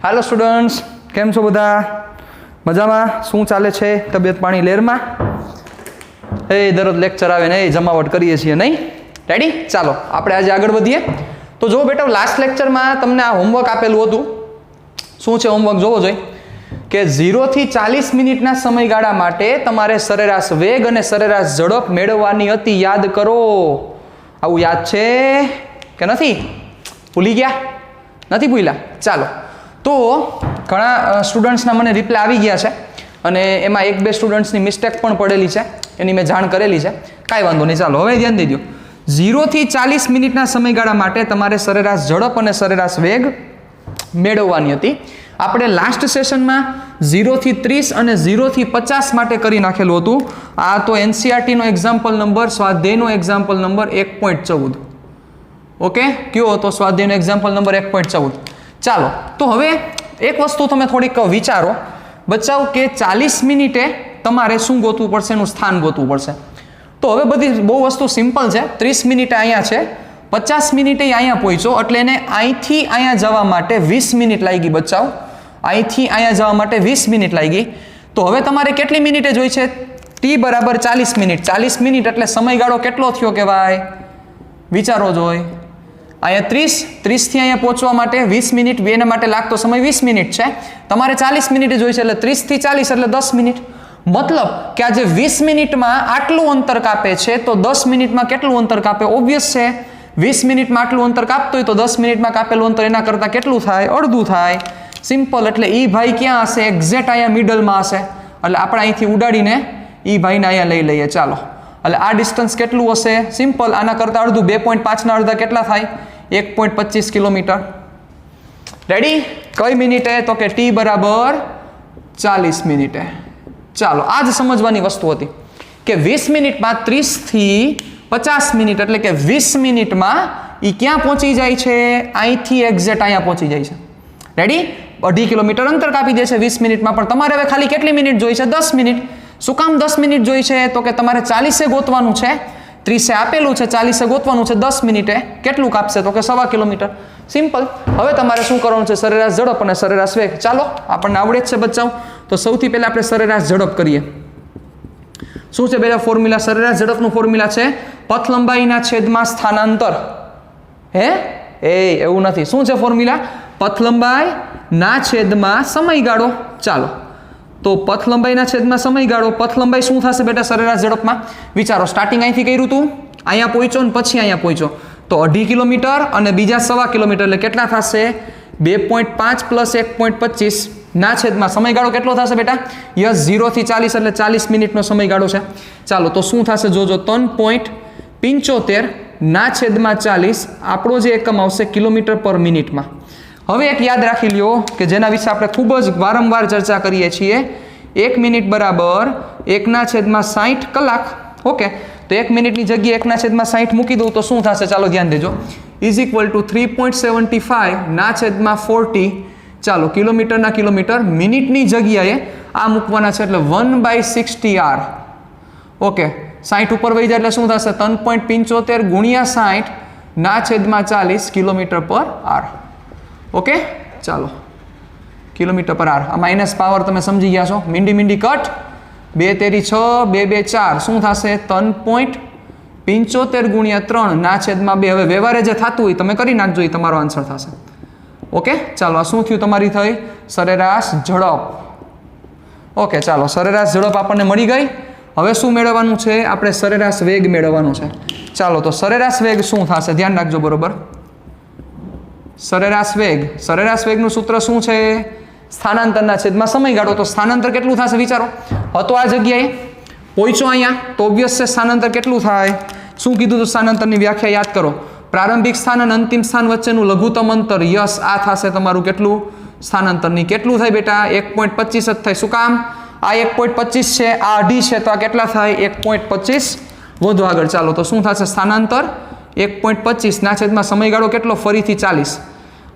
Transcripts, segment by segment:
Hello students, केम छो बधा? मजामां? शुं चाले छे? तबियत पाणी लेरमां? दररोज लेक्चर आवे ने जमावट करीए छीए नहीं? रेडी? चालो आपणे आज आगळ वधीए। तो जो बेटा लास्ट लेक्चर में तमने आ होमवर्क आपेलुं हतुं। शुं छे होमवर्क जोवो जोईए के 0 થી 40 मिनिटना समयगाळा माटे तमारे सरेराश वेग अने सरेराश झड़प मेळववानी हती। याद करो। आवुं याद छे के नथी? भूली गया? नथी भूल्या? चालो तो घणा स्टूडंट्सना मने रिप्लाय आवी गया छे अने एमां एक बे स्टूडंट्सनी मिस्टेक पण पड़ेली छे, एनी मैं जाण करेली छे। कांई वांधो नहीं, चालो हवे ध्यान देजो। 0 થી 40 मिनिटना समयगाळा माटे तमारे सरेराश झड़प अने सरेराश वेग मेळववानी हती। આપણે લાસ્ટ સેશનમાં 0 થી 30 અને 0 થી 50 માટે કરી નાખેલું હતું। આ તો એનસીઈઆરટી નો એક્ઝામ્પલ નંબર, સ્વાધ્યાયનો એક્ઝામ્પલ નંબર 1.14। ઓકે, કયો હતો સ્વાધ્યાયનો એક્ઝામ્પલ નંબર 1.14? ચાલો તો હવે એક વસ્તુ તમે થોડીક વિચારો બચાવ કે 40 મિનિટે તમારે શું ગોતવું પડશે? એનું સ્થાન ગોતવું પડશે। તો હવે બધી બહુ વસ્તુ સિમ્પલ છે। 30 મિનિટે અહીંયા છે, 50 મિનિટે અહીંયા પહોંચ્યો એટલે એને અહીંથી અહીંયા જવા માટે 20 મિનિટ લાગી બચાવ। અહીંથી અહીંયા જવા માટે 20 મિનિટ લાગી। તો હવે તમારે કેટલી મિનિટે જોઈ છે? t બરાબર 40 મિનિટ। 40 મિનિટ એટલે સમયગાળો કેટલો થયો કહેવાય? વિચારો જોઈ। અહીંયા 30 થી અહીંયા પહોંચવા માટે 20 મિનિટ, એના માટે લાગતો સમય 20 મિનિટ છે। તમારે 40 મિનિટે જોઈ છે એટલે 30 થી 40 એટલે 10 મિનિટ। મતલબ કે આ જે 20 મિનિટમાં આટલું અંતર કાપે છે તો 10 મિનિટમાં કેટલું અંતર કાપે? ઓબ્વિયસ છે, 20 મિનિટમાં આટલું અંતર કાપતો હોય તો 10 મિનિટમાં કાપેલું અંતર એના કરતાં કેટલું થાય? અડધું થાય। સિમ્પલ। એટલે ઈ ભાઈ ક્યાં હશે? એક્ઝેક્ટ અહીંયા મિડલમાં હશે। એટલે આપણે અહીંથી ઉડાડીને ઈ ભાઈને અહીંયા લઈ લઈએ। ચાલો, એટલે આ ડિસ્ટન્સ કેટલું હશે? સિમ્પલ, આના કરતાં અડધું। 2.5 ના અડધા કેટલા થાય? 1.25 કિલોમીટર। રેડી? કઈ મિનિટે? તો કે ટી બરાબર 40 મિનિટે। ચાલો, આ જ સમજવાની વસ્તુ હતી કે 20 મિનિટમાં 30 થી 50 મિનિટ એટલે કે 20 મિનિટમાં ઈ ક્યાં પહોંચી જાય છે? અહીંથી એક્ઝેક્ટ અહીંયા પહોંચી જાય છે। રેડી? 2.5 કિલોમીટર અંતર કાપી દે છે 20 મિનિટમાં। પણ તમારે હવે ખાલી કેટલી મિનિટ જોઈ છે? 10 મિનિટ। શું કામ 10 મિનિટ જોઈ છે? તો કે તમારે 40 ગોતવાનું છે, 30 આપેલું છે, 40 ગોતવાનું છે। 10 મિનિટે કેટલું કાપશે? તો કે 1.25 કિલોમીટર। સિમ્પલ। હવે તમારે શું કરવાનું છે? સરેરાશ ઝડપ અને સરેરાશ વેગ। ચાલો, આપણને આવડે જ છે બચ્ચાઓ। તો સૌથી પહેલા આપણે સરેરાશ ઝડપ કરીએ। શું છે પહેલા ફોર્મ્યુલા? સરેરાશ ઝડપનું ફોર્મ્યુલા છે પથ લંબાઈના છેદમાં સ્થાનાંતર। એવું નથી। શું છે ફોર્મ્યુલા? પથ લંબાઈના છેદમાં સમયગાળો। ચાલો, તો પથ લંબાઈના છેદમાં સમયગાળો। પથ લંબાઈ શું થશે બેટા સરેરાશ ઝડપમાં? વિચારો, સ્ટાર્ટિંગ અહીંથી કર્યું હતું, અહીંયા પહોંચ્યો ને પછી અહીંયા પહોંચ્યો તો 2.5 કિલોમીટર અને બીજા 1.25 કિલોમીટર એટલે કેટલા થશે? 2.5 પ્લસ 1.25 ના છેદમાં સમયગાળો કેટલો થશે બેટા? યસ, 0 થી 40 એટલે 40 મિનિટનો સમયગાળો છે। ચાલો, તો શું થશે જોજો? 3.75 ના છેદમાં 40 આપણો જે એકમ આવશે કિલોમીટર પર મિનિટમાં। હવે એક યાદ રાખી લ્યો કે જેના વિશે આપણે ખૂબ જ વારંવાર ચર્ચા કરીએ છીએ। 1 મિનિટ બરાબર 1/60 કલાક। ઓકે, તો 1 મિનિટની જગ્યાએ 1/60 મૂકી દઉં તો શું થશે? ચાલો ધ્યાન દેજો। ઇઝ ઇક્વલ ટુ 3.75 ના છેદમાં 40। ચાલો, કિલોમીટરના કિલોમીટર, મિનિટની જગ્યાએ આ મૂકવાના છે એટલે 1/60 r। ઓકે, 60 ઉપર વહી જાય એટલે શું થશે? 3.75 ગુણ્યા 60 ના છેદમાં 40 કિલોમીટર પર r। ઓકે, ચાલો, કિલોમીટર પર r। આ માઇનસ પાવર તમે સમજી ગયા છો? મીંડી મીંડી કટ, 2 તેરી 6, 2 2 4 શું થશે? 3.75 ગુણ્યા 3 ના છેદમાં 2। હવે વ્યવહારે જે થતું હોય તમે કરી નાખજો, એ તમારો આન્સર થશે। ઓકે, ચાલો, આ શું થયું? તમારી થઈ સરેરાશ ઝડપ। ઓકે, ચાલો, સરેરાશ ઝડપ આપણને મળી ગઈ। હવે શું મેળવવાનું છે? આપણે સરેરાશ વેગ મેળવવાનું છે। ચાલો, તો સરેરાશ વેગ શું થશે? ધ્યાન રાખજો બરોબર। સરેરાશ વેગનું સૂત્ર શું છે? સ્થાનાંતરના છેદમાં સમયગાળો। તો સ્થાનાંતર કેટલું થશે? વિચારો, હતો આ જગ્યાએ, પહોંચ્યો અહીંયા તો ઓબ્વિયસ છે સ્થાનાંતર કેટલું થાય? શું કીધું હતું સ્થાનાંતરની વ્યાખ્યા? યાદ કરો, પ્રારંભિક સ્થાન અને અંતિમ સ્થાન વચ્ચેનું લઘુત્તમ અંતર। યસ, આ થશે તમારું કેટલું? સ્થાનાંતરની કેટલું થાય બેટા? 1.25 જ થાય। શું કામ? આ 1.25 છે, આ 2.5 છે, તો આ કેટલા થાય? 1.25 વધુ આગળ। ચાલો, તો શું થશે? સ્થાનાંતર 1.25 ના છેદમાં સમયગાળો કેટલો? ફરીથી 40।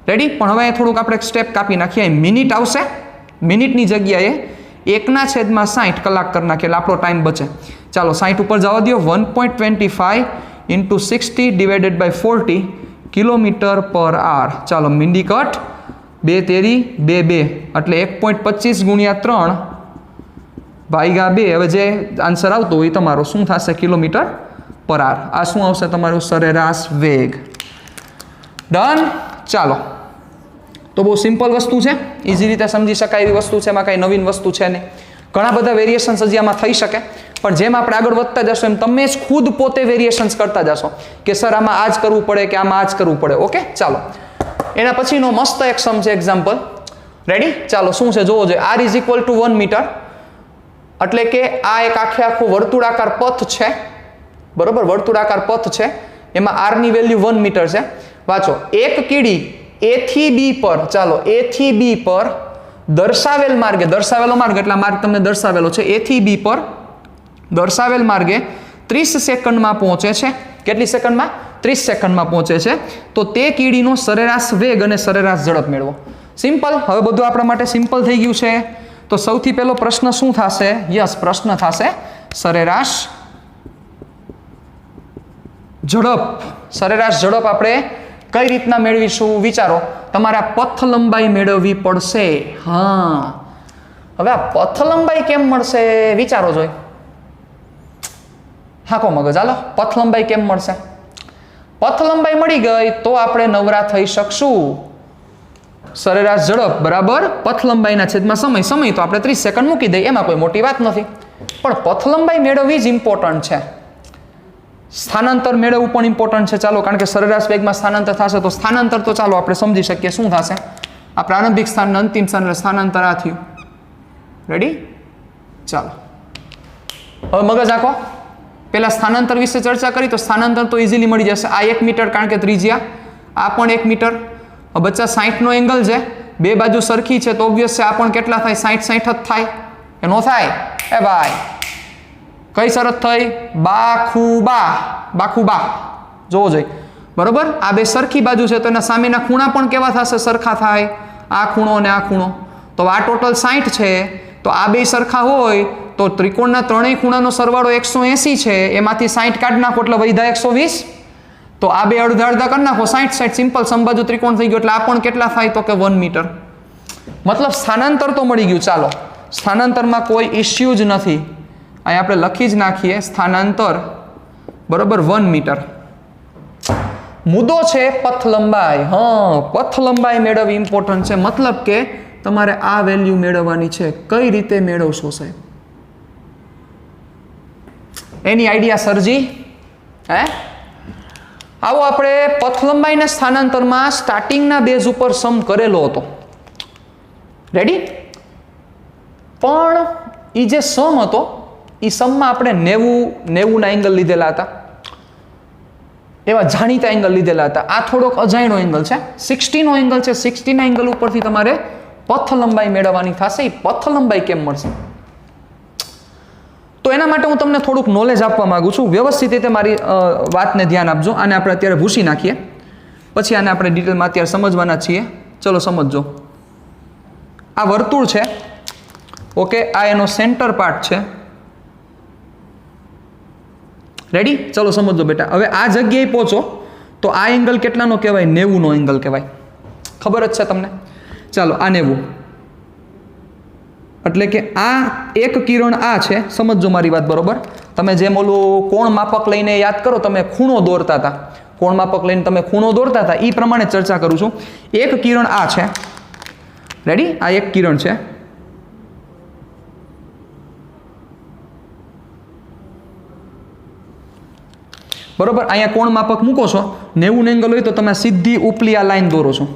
રેડી? પણ હવે થોડુંક આપણે સ્ટેપ કાપી નાખીએ। મિનિટ આવશે, મિનિટની જગ્યાએ 1/60 કલાક કરી નાખીએ એટલે આપણો ટાઈમ બચે। ચાલો 60 ઉપર જવા દો 1.25 ઇન્ટુ 60 ડિવાઇડેડ બાય 40 કિલોમીટર પર આર. ચાલો મીંડી કટ, 2 તેરી 2 2 એટલે 1.25 ગુણ્યા 3 ભાગ્યા 2. હવે જે આન્સર આવતો હોય તમારો શું થશે કિલોમીટર પર આર. આ શું આવશે તમારું સરેરાશ વેગ. ડન. ચાલો તો બહુ સિમ્પલ વસ્તુ છે, ઇઝી રીતે સમજી શકાય એવી વસ્તુ છે, એમાં કાંઈ નવીન વસ્તુ છે નહીં. ઘણા બધા વેરિએશન્સ હજી આમાં થઈ શકે, પણ જેમ આપણે આગળ વધતા જશો એમ તમે જ ખુદ પોતે વેરિએશન્સ કરતા જશો કે સર આમાં આ જ કરવું પડે કે આમાં આ જ કરવું પડે. ઓકે ચાલો એના પછીનો મસ્ત એક સમ છે એક્ઝામ્પલ. રેડી? ચાલો શું છે જોવો જોઈએ. R is equal to 1 metre એટલે કે આ એક આખું વર્તુળાકાર પથ છે, બરોબર? વર્તુળાકાર પથ છે, એમાં આરની વેલ્યુ 1 મીટર છે. વાંચો, એક કીડી એ થી બી પર, ચાલો એ થી બી પર દર્શાવેલ માર્ગે, દર્શાવેલો માર્ગ એટલે માર્ગ તમને દર્શાવેલો છે, એ થી બી પર દર્શાવેલ માર્ગે 30 સેકન્ડમાં પહોંચે છે. કેટલી સેકન્ડમાં? 30 સેકન્ડમાં પહોંચે છે. તો તે કીડીનો સરેરાશ વેગ અને સરેરાશ ઝડપ મેળવો. સિમ્પલ. હવે બધું આપણા માટે સિમ્પલ થઈ ગયું છે. તો સૌથી પહેલો પ્રશ્ન શું થશે? યસ, પ્રશ્ન થશે સરેરાશ ઝડપ. સરેરાશ ઝડપ આપણે કઈ રીતના મેળવીશું? વિચારો. તમારે આ પથ લંબાઈ મેળવવી પડશે. હા, હવે આ પથ લંબાઈ કેમ મળશે વિચારો જોઈ. હાકો મગજ. હાલો, પથ લંબાઈ કેમ મળશે? પથ લંબાઈ મળી ગઈ તો આપણે નવરા થઈ શકશું. સરેરાશ ઝડપ બરાબર પથ લંબાઈના છેદમાં સમય. સમય તો આપણે 30 સેકન્ડ મૂકી દઈએ, એમાં કોઈ મોટી વાત નથી. પણ પથ લંબાઈ મેળવવી જ ઇમ્પોર્ટન્ટ છે. સ્થાનાંતર મેળવવું પણ ઇમ્પોર્ટન્ટ છે. ચાલો, કારણ કે સરેરાશ વેગમાં સ્થાનાંતર થશે તો સ્થાનાંતર તો ચાલો આપણે સમજી શકીએ શું થશે. આ પ્રારંભિક સ્થાન અંતિમ સ્થાન એટલે સ્થાનાંતર આ થયું. રેડી? ચાલો હવે મગજ આખો. પહેલા સ્થાનાંતર વિશે ચર્ચા કરી તો સ્થાનાંતર તો ઇઝીલી મળી જશે. આ 1 મીટર કારણ કે ત્રિજ્યા, આ પણ 1 મીટર. બચ્ચા 60 નો એંગલ છે, બે બાજુ સરખી છે તો ઓબ્વિયસ છે આ પણ કેટલા થાય? 60 60 જ થાય કે નો થાય? એ ભાઈ કઈ શરત થઈ? બાખુબા. બાખુબા જોવો જોઈએ, બરોબર? આ બે સરખી બાજુ છે તો એના સામેના ખૂણા પણ કેવા થશે? સરખા થાય. આ ખૂણો અને આ ખૂણો. તો આ ટોટલ 60 છે, તો આ બે સરખા હોય તો ત્રિકોણના ત્રણેય ખૂણાનો સરવાળો 180 છે. એમાંથી 60 કાઢી નાખો એટલે વધ્યા 120. તો આ બે અડધા અડધા કરી નાખો, 60 60. સિમ્પલ સમબાજુ ત્રિકોણ થઈ ગયો. એટલે આ પણ કેટલા થાય? તો કે 1 મીટર. મતલબ સ્થાનાંતર તો મળી ગયું. ચાલો, સ્થાનાંતરમાં કોઈ ઇશ્યુ જ નથી. અહીં આપણે લખી જ નાખીએ સ્થાનાંતર બરોબર 1 મીટર. મુદ્દો છે પથ લંબાઈ. હા, પથ લંબાઈ મેળવવી ઇમ્પોર્ટન્ટ છે. મતલબ કે તમારે આ વેલ્યુ મેળવવાની છે. કઈ રીતે મેળવશો સાહેબ? એની આઈડિયા સરજી. હે, આવો આપણે પથ લંબાઈને સ્થાનાંતરમાં સ્ટાર્ટિંગના બેઝ ઉપર સમ કરેલો હતો. રેડી? પણ એ જે સમ હતો એ સમમાં આપણે 90 એંગલ લીધેલા હતા. એવા જાણીતા એંગલ લીધેલા હતા. આ થોડોક અજાણ્યો એંગલ છે, 60 નો એંગલ છે. 60 ના એંગલ ઉપરથી તમારે પથ લંબાઈ મેળવવાની થશે. એ પથ લંબાઈ કેમ મળશે? તો એના માટે હું તમને થોડુંક નોલેજ આપવા માંગુ છું. વ્યવસ્થિત રીતે મારી વાતને ધ્યાન આપજો. આને આપણે અત્યારે ભૂસી નાખીએ, પછી આને આપણે ડિટેલમાં અત્યારે સમજવાના છીએ. ચલો સમજો. આ વર્તુળ છે, ઓકે? આ એનો સેન્ટર પાર્ટ છે. રેડી? ચલો સમજો બેટા. હવે આ જગ્યાએ પહોંચો તો આ એંગલ કેટલાનો કહેવાય? 90 નો એંગલ કહેવાય. ખબર જ છે તમને. ચાલો, આ 90 એટલે કે આ એક કિરણ આ છે. સમજો મારી વાત, બરોબર? તમે જેમ ઓલું કોણ માપક લઈને યાદ કરો, તમે ખૂણો દોરતા હતા, કોણ માપક લઈને તમે ખૂણો દોરતા હતા, એ પ્રમાણે ચર્ચા કરું છું. એક કિરણ આ છે. રેડી? આ એક કિરણ છે. બરોબર? અહીંયા કોણ માપક મૂકો છો, 90 એંગલ હોય તો તમે સીધી ઉપલી આ લાઈન દોરો છો.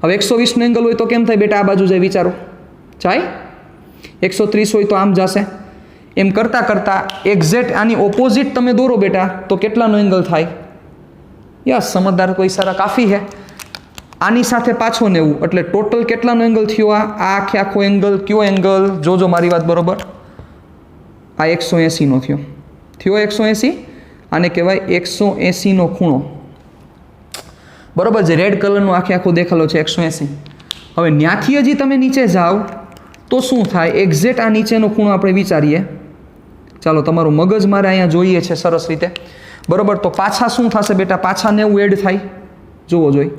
હવે 120 એંગલ હોય તો કેમ થાય બેટા? આ બાજુ જાય. વિચારો, જાય. 130 હોય તો આમ જશે. એમ કરતાં કરતાં એક્ઝેક્ટ આની ઓપોઝિટ તમે દોરો બેટા તો કેટલાનો એંગલ થાય? યસ, સમજદાર કોઈ સારા કાફી છે. આની સાથે પાછો 90 એટલે ટોટલ કેટલાનો એંગલ થયો? આ આખો એંગલ કયો એંગલ? જોજો મારી વાત, બરોબર? આ 180 નો થયો. 180. આને કહેવાય 180 નો ખૂણો. બરોબર? જે રેડ કલરનો આખો દેખાલો છે 180. હવે ત્યાંથી હજી તમે નીચે જાઓ તો શું થાય? એક્ઝેક્ટ આ નીચેનો ખૂણો આપણે વિચારીએ. ચાલો, તમારું મગજ મારે અહીંયા જોઈએ છે સરસ રીતે. બરોબર, તો પાછા શું થશે બેટા? પાછા 90 એડ થાય, જુઓ જોઈ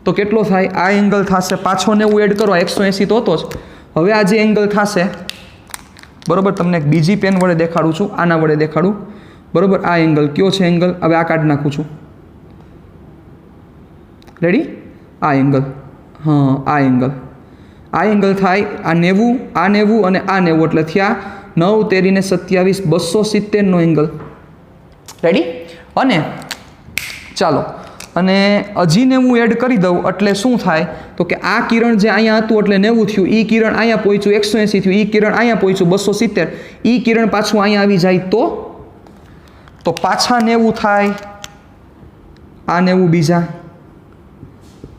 તો કેટલો થાય? આ એંગલ થશે પાછો 90 એડ કરો, 180 તો હતો જ. હવે આ જે એંગલ થશે, બરોબર, તમને એક બીજી પેન વડે દેખાડું છું, આના વડે દેખાડું, બરોબર. આ એંગલ કયો છે? એંગલ હવે આ કાઢી નાખું છું, રેડી? આ એંગલ, હા આ એંગલ થાય આ 90 અને આ 90, એટલે થયા 9 તેરીને 27, 270 એંગલ, રેડી? અને ચાલો, અને હજી 90 એડ કરી દઉં એટલે શું થાય? તો કે આ કિરણ જે અહીંયા હતું એટલે 90 થયું, ઈ કિરણ અહીંયા પહોંચ્યું 180 થયું, ઈ કિરણ અહીંયા પહોંચ્યું 270, ઈ કિરણ પાછું અહીંયા આવી જાય તો પાછા 90 થાય, આ 90 બીજા,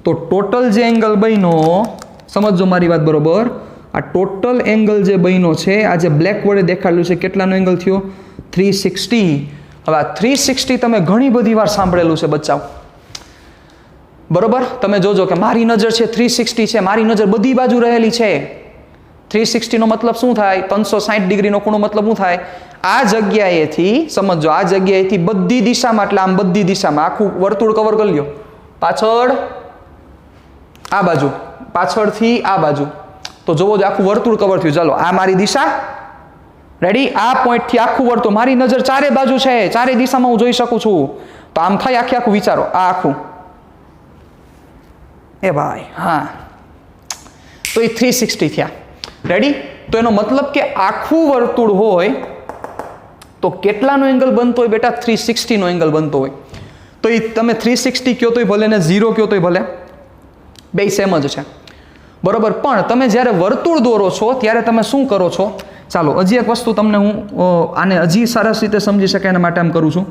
તો ટોટલ જે એંગલ બન્યો, સમજો મારી વાત બરોબર, આ ટોટલ એંગલ જે બન્યો છે, આ જે બ્લેક વડે દેખાડેલું છે, કેટલાનો એંગલ થયો? 360. હવે આ 360 તમે ઘણી બધી વાર સાંભળેલું છે બચ્ચાઓ, બરોબર. તમે જોજો કે મારી નજર છે 360 છે, મારી નજર બધી બાજુ રહેલી છે. 360 નો મતલબ શું થાય? 360 ડિગ્રીનો ખૂણો મતલબ શું થાય? આ જગ્યાએથી સમજો, આ જગ્યાએથી બધી દિશામાં, એટલે આમ બધી દિશામાં આખું વર્તુળ કવર કરી લ્યો. પાછળ આ બાજુ, પાછળથી આ બાજુ, તો જોવો જો આખું વર્તુળ કવર થયું. ચાલો, આ મારી દિશા, રેડી? આ પોઈન્ટથી આખું વર્તુળ, મારી નજર ચારે બાજુ છે, ચારે દિશામાં હું જોઈ શકું છું. તો આમ થાય આખું વિચારો, આ આખું, એ ભાઈ, હા, તો એ 360 થયા, રેડી? તો એનો મતલબ કે આખું વર્તુળ હોય તો કેટલાનો એંગલ બનતો હોય બેટા? 360 નો એંગલ બનતો હોય. તો એ તમે 360 કયો તોય ભલે ને 0 કયો તોય ભલે, બે સેમ જ છે, બરોબર. પણ તમે જ્યારે વર્તુળ દોરો છો ત્યારે તમે શું કરો છો? ચાલો, હજી એક વસ્તુ તમને હું આને હજી સરસ રીતે સમજી શકાય એના માટે આમ કરું છું.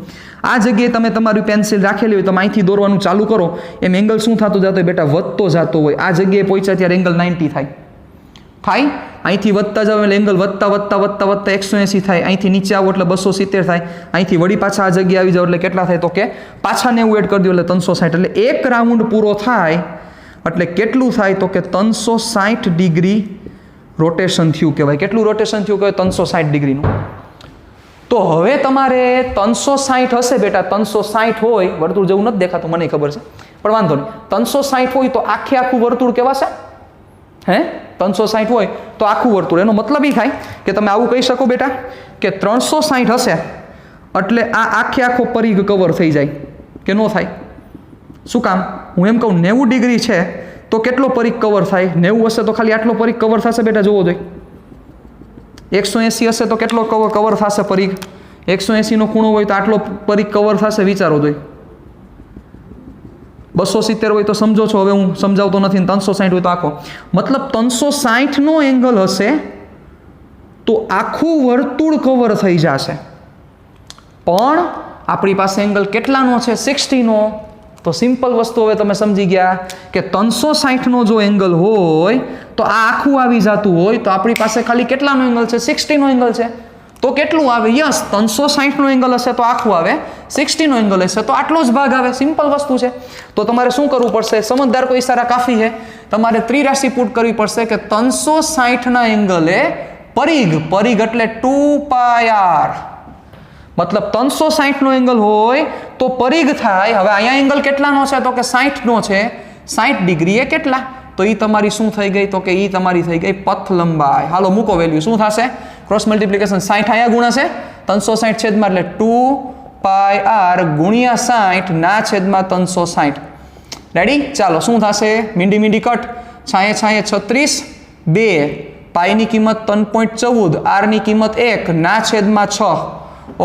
આ જગ્યાએ તમે તમારી પેન્સિલ રાખેલી હોય, તમે અહીંથી દોરવાનું ચાલુ કરો, એમ એંગલ શું થતો જતો હોય બેટા? વધતો જતો હોય. આ જગ્યાએ પહોંચ્યા ત્યારે એંગલ 90 થાય, અહીંથી વધતા જાવ એટલે એંગલ વધતા 180 થાય, અહીંથી નીચે આવો એટલે 270 થાય, અહીંથી વળી પાછા આ જગ્યાએ આવી જાવ એટલે કેટલા થાય? તો કે પાછા 90 એડ કરી દો એટલે 360. એટલે એક રાઉન્ડ પૂરો થાય એટલે કેટલું થાય? તો કે 360 ડિગ્રી રોટેશન થયું કહેવાય. કેટલું રોટેશન થયું કહેવાય? 360 ડિગ્રીનું. તો હવે તમારે 360 હશે બેટા, 360 હોય, વર્તુળ જેવું નથી દેખાતું મને ખબર છે, પણ વાંધો નહીં. 360 હોય તો આખું વર્તુળ કેવાશે? હે, 360 હોય તો આખું વર્તુળ. એનો મતલબ એ થાય કે તમે આવું કહી શકો બેટા કે 360 હશે એટલે આ આખો પરિઘ કવર થઈ જાય કે ન થાય? શું કામ? હું એમ કહું 90 ડિગ્રી છે તો કેટલો પરિઘ કવર થાય? 90 હશે તો ખાલી આટલો પરિઘ કવર થશે બેટા, જોવો જોઈએ. 180 હશે તો કેટલો કવર થશે પરિઘ? 180 નો ખૂણો હોય તો આટલો પરિઘ કવર થશે, વિચારો જોઈએ. 270 હોય તો સમજો છો, હવે હું સમજાવતો નથી. 360 હોય તો આખો, મતલબ 360 નો એંગલ હશે તો આખું વર્તુળ કવર થઈ જશે. પણ આપણી પાસે એંગલ કેટલાનો છે? 60 નો. તો સિમ્પલ વસ્તુ હવે તમે સમજી ગયા કે 360 નો જો એંગલ હોય તો આ આખું આવી જતું હોય તો આપણી પાસે ખાલી કેટલાનો એંગલ છે? 60 નો એંગલ છે. તો કેટલું આવે? યસ, 360 નો એંગલ હશે તો આખું આવે, 60 નો એંગલ હશે તો આટલો જ ભાગ આવે. સિમ્પલ વસ્તુ છે. તો તમારે શું કરવું પડશે? સમજદાર કોઈ સારા કાફી છે, તમારે ત્રિરાશિ પુટ કરવી પડશે કે 360 ના એંગલે પરિઘ એટલે 2πr, મતલબ 360 નો એંગલ હોય તો પરિઘ થાય. હવે અહીંયા એંગલ કેટલાનો છે? તો કે 60 નો છે. 60 ડિગ્રી એ કેટલા? તો એ તમારી શું થઈ ગઈ? તો કે એ તમારી થઈ ગઈ પથ લંબાઈ. હાલો મૂકો વેલ્યુ, શું થશે? ક્રોસ મલ્ટીપ્લિકેશન 60 અહીંયા ગુણાશે 360 છેદમાં, એટલે 2πr ગુણ્યા 60 ના છેદમાં 360. રેડી? ચાલો, શું થશે? મીંડી કટ, છાંયે 36, 2 પાઈની કિંમત 3.14, r ની કિંમત 1 ના છેદમાં 6.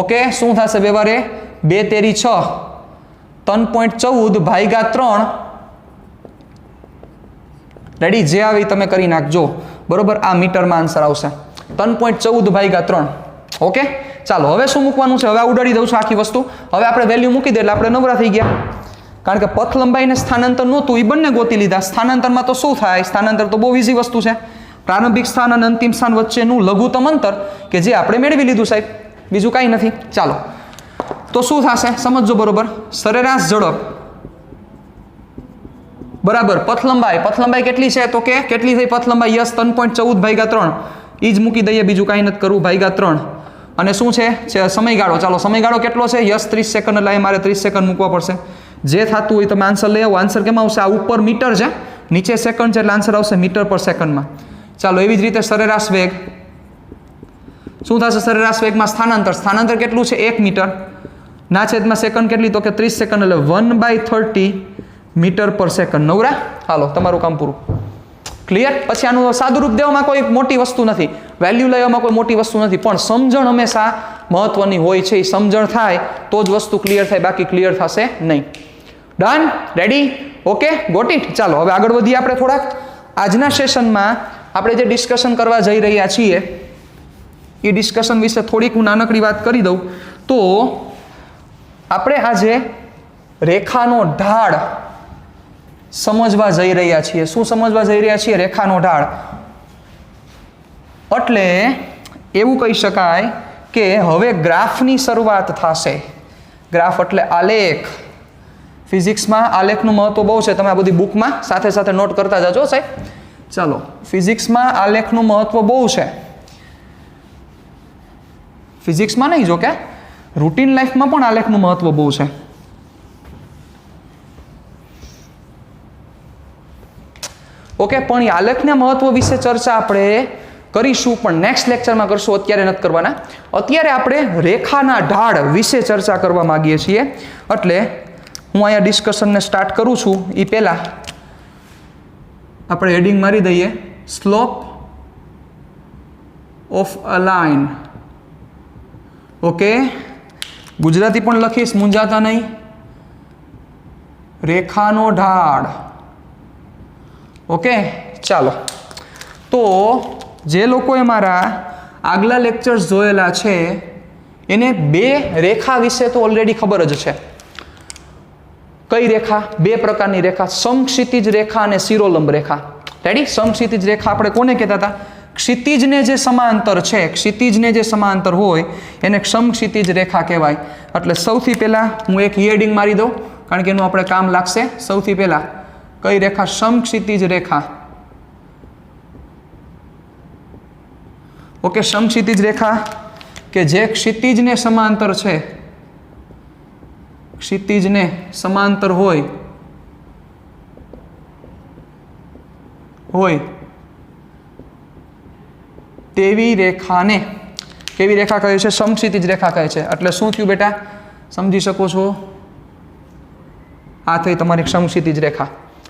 ઓકે, શું થશે વ્યવહારે? 2 તેરી 6, 3.14 ભાગ્યા 3. રેડી? જે આવી તમે કરી નાખજો, બરોબર. આ મીટરમાં આન્સર આવશે 3.14 ભાગ્યા 3. ઓકે, ચાલો હવે શું મૂકવાનું છે? હવે આ ઉડાડી દઉં છું આખી વસ્તુ. હવે આપણે વેલ્યુ મૂકી દે એટલે આપણે નવરા થઈ ગયા. કારણ કે પથ લંબાઈને સ્થાનાંતર નહોતું, એ બંને ગોતી લીધા. સ્થાનાંતરમાં તો શું થાય? સ્થાનાંતર તો બહુ ઈઝી વસ્તુ છે. પ્રારંભિક સ્થાન અને અંતિમ સ્થાન વચ્ચેનું લઘુત્તમ અંતર કે જે આપણે મેળવી લીધું સાહેબ, બીજું કાંઈ નથી. ચાલો, તો શું થશે સમજો બરોબર. સરેરાશ ઝડપ બરાબર પથ લંબાઈ કેટલી છે? તો કે કેટલી થઈ પથ લંબાઈ? યસ, 3.14 ભાગ્યા 3. એ જ મૂકી દઈએ, બીજું કાંઈ નથી કરવું. ભાગ્યા 3 અને શું છે સમયગાળો, ચાલો સમયગાળો કેટલો છે? યસ 30 સેકન્ડ, એટલે મારે 30 સેકન્ડ મૂકવા પડશે. જે થતું હોય તમે આન્સર લઈ આવો. આન્સર કેમાં આવશે? આ ઉપર મીટર છે, નીચે સેકન્ડ છે, એટલે આન્સર આવશે મીટર પર સેકન્ડમાં. ચાલો એવી જ રીતે સરેરાશ વેગ શું થશે? સરેરાશ વેગમાં સ્થાનાંતર કેટલું છે? 1 મીટર ના છેદમાં સેકન્ડ કેટલી? તો કે 30 સેકન્ડ, એટલે 1/30 મીટર પર સેકન્ડ. નવરા? હાલો તમારું કામ પૂરું. ક્લિયર? પછી આનું સાદું રૂપ દેવામાં કોઈ મોટી વસ્તુ નથી, વેલ્યુ લેવામાં કોઈ મોટી વસ્તુ નથી, પણ સમજણ હંમેશા મહત્વની હોય છે. એ સમજણ થાય તો જ વસ્તુ ક્લિયર થાય, બાકી ક્લિયર થશે નહીં. Done? Ready? Okay, got it? ચાલો હવે આગળ વધીએ આપણે થોડાક. આજના સેશનમાં આપણે જે ડિસ્કશન કરવા જઈ રહ્યા છીએ એ ડિસ્કશન વિશે થોડીક હું નાનકડી વાત કરી દઉં તો આપણે આજે રેખાનો ઢાળ સમજવા જઈ રહ્યા છીએ. શું સમજવા જઈ રહ્યા છીએ? રેખાનો ઢાળ. એટલે એવું કહી શકાય કે હવે ગ્રાફની શરૂઆત થશે. ગ્રાફ એટલે આલેખ. ફિઝિક્સમાં આલેખનું મહત્વ બહુ છે. તમે આ બધી બુકમાં સાથે સાથે નોટ કરતા જજો સાહેબ. ચાલો, ફિઝિક્સમાં આલેખનું મહત્વ બહુ છે. ફિઝિક્સમાં નહીં, જો કે રૂટીન લાઈફમાં પણ આલેખનું મહત્વ બહુ છે. ઓકે, પણ એ આલેખના મહત્વ વિશે ચર્ચા આપણે કરીશું, પણ નેક્સ્ટ લેક્ચરમાં કરશું, અત્યારે નથી કરવાના. અત્યારે આપણે રેખાના ઢાળ વિશે ચર્ચા કરવા માંગીએ છીએ. એટલે હું અહીંયા ડિસ્કશનને સ્ટાર્ટ કરું છું એ પહેલાં આપણે હેડિંગ મારી દઈએ, slope of a line. Okay, Gujarati પણ લખીશ, મૂંઝાતા નહીં. રેખાનો ઢાળ. ઓકે, ચાલો. તો જે લોકોએ મારા આગલા લેક્ચર્સ જોયેલા છે એને બે રેખા વિશે તો ઓલરેડી ખબર જ છે. કઈ રેખા? બે પ્રકારની રેખા, સમક્ષિતિજ રેખા અને શિરોલંબ રેખા. રેડી? સમક્ષિતિજ રેખા આપણે કોને કહેતા હતા? ક્ષિતિજને જે સમાંતર છે, ક્ષિતિજને જે સમાંતર હોય એને સમક્ષિતિજ રેખા કહેવાય. એટલે સૌથી પહેલા હું એક હેડિંગ મારી દઉં, કારણ કે એનું આપણે કામ લાગશે. સૌથી પહેલા કઈ રેખા? સમક્ષિતિજ રેખા. ઓકે, સમક્ષિતિજ રેખા કે જે ક્ષિતિજને સમાંતર છે, ક્ષિતિજને સમાંતર હોય તેવી રેખાને કેવી રેખા કહે છે? સમક્ષિતિજ રેખા કહે છે. એટલે શું થયું બેટા? સમજી શકો છો? આ થઈ તમારી સમક્ષિતિજ રેખા.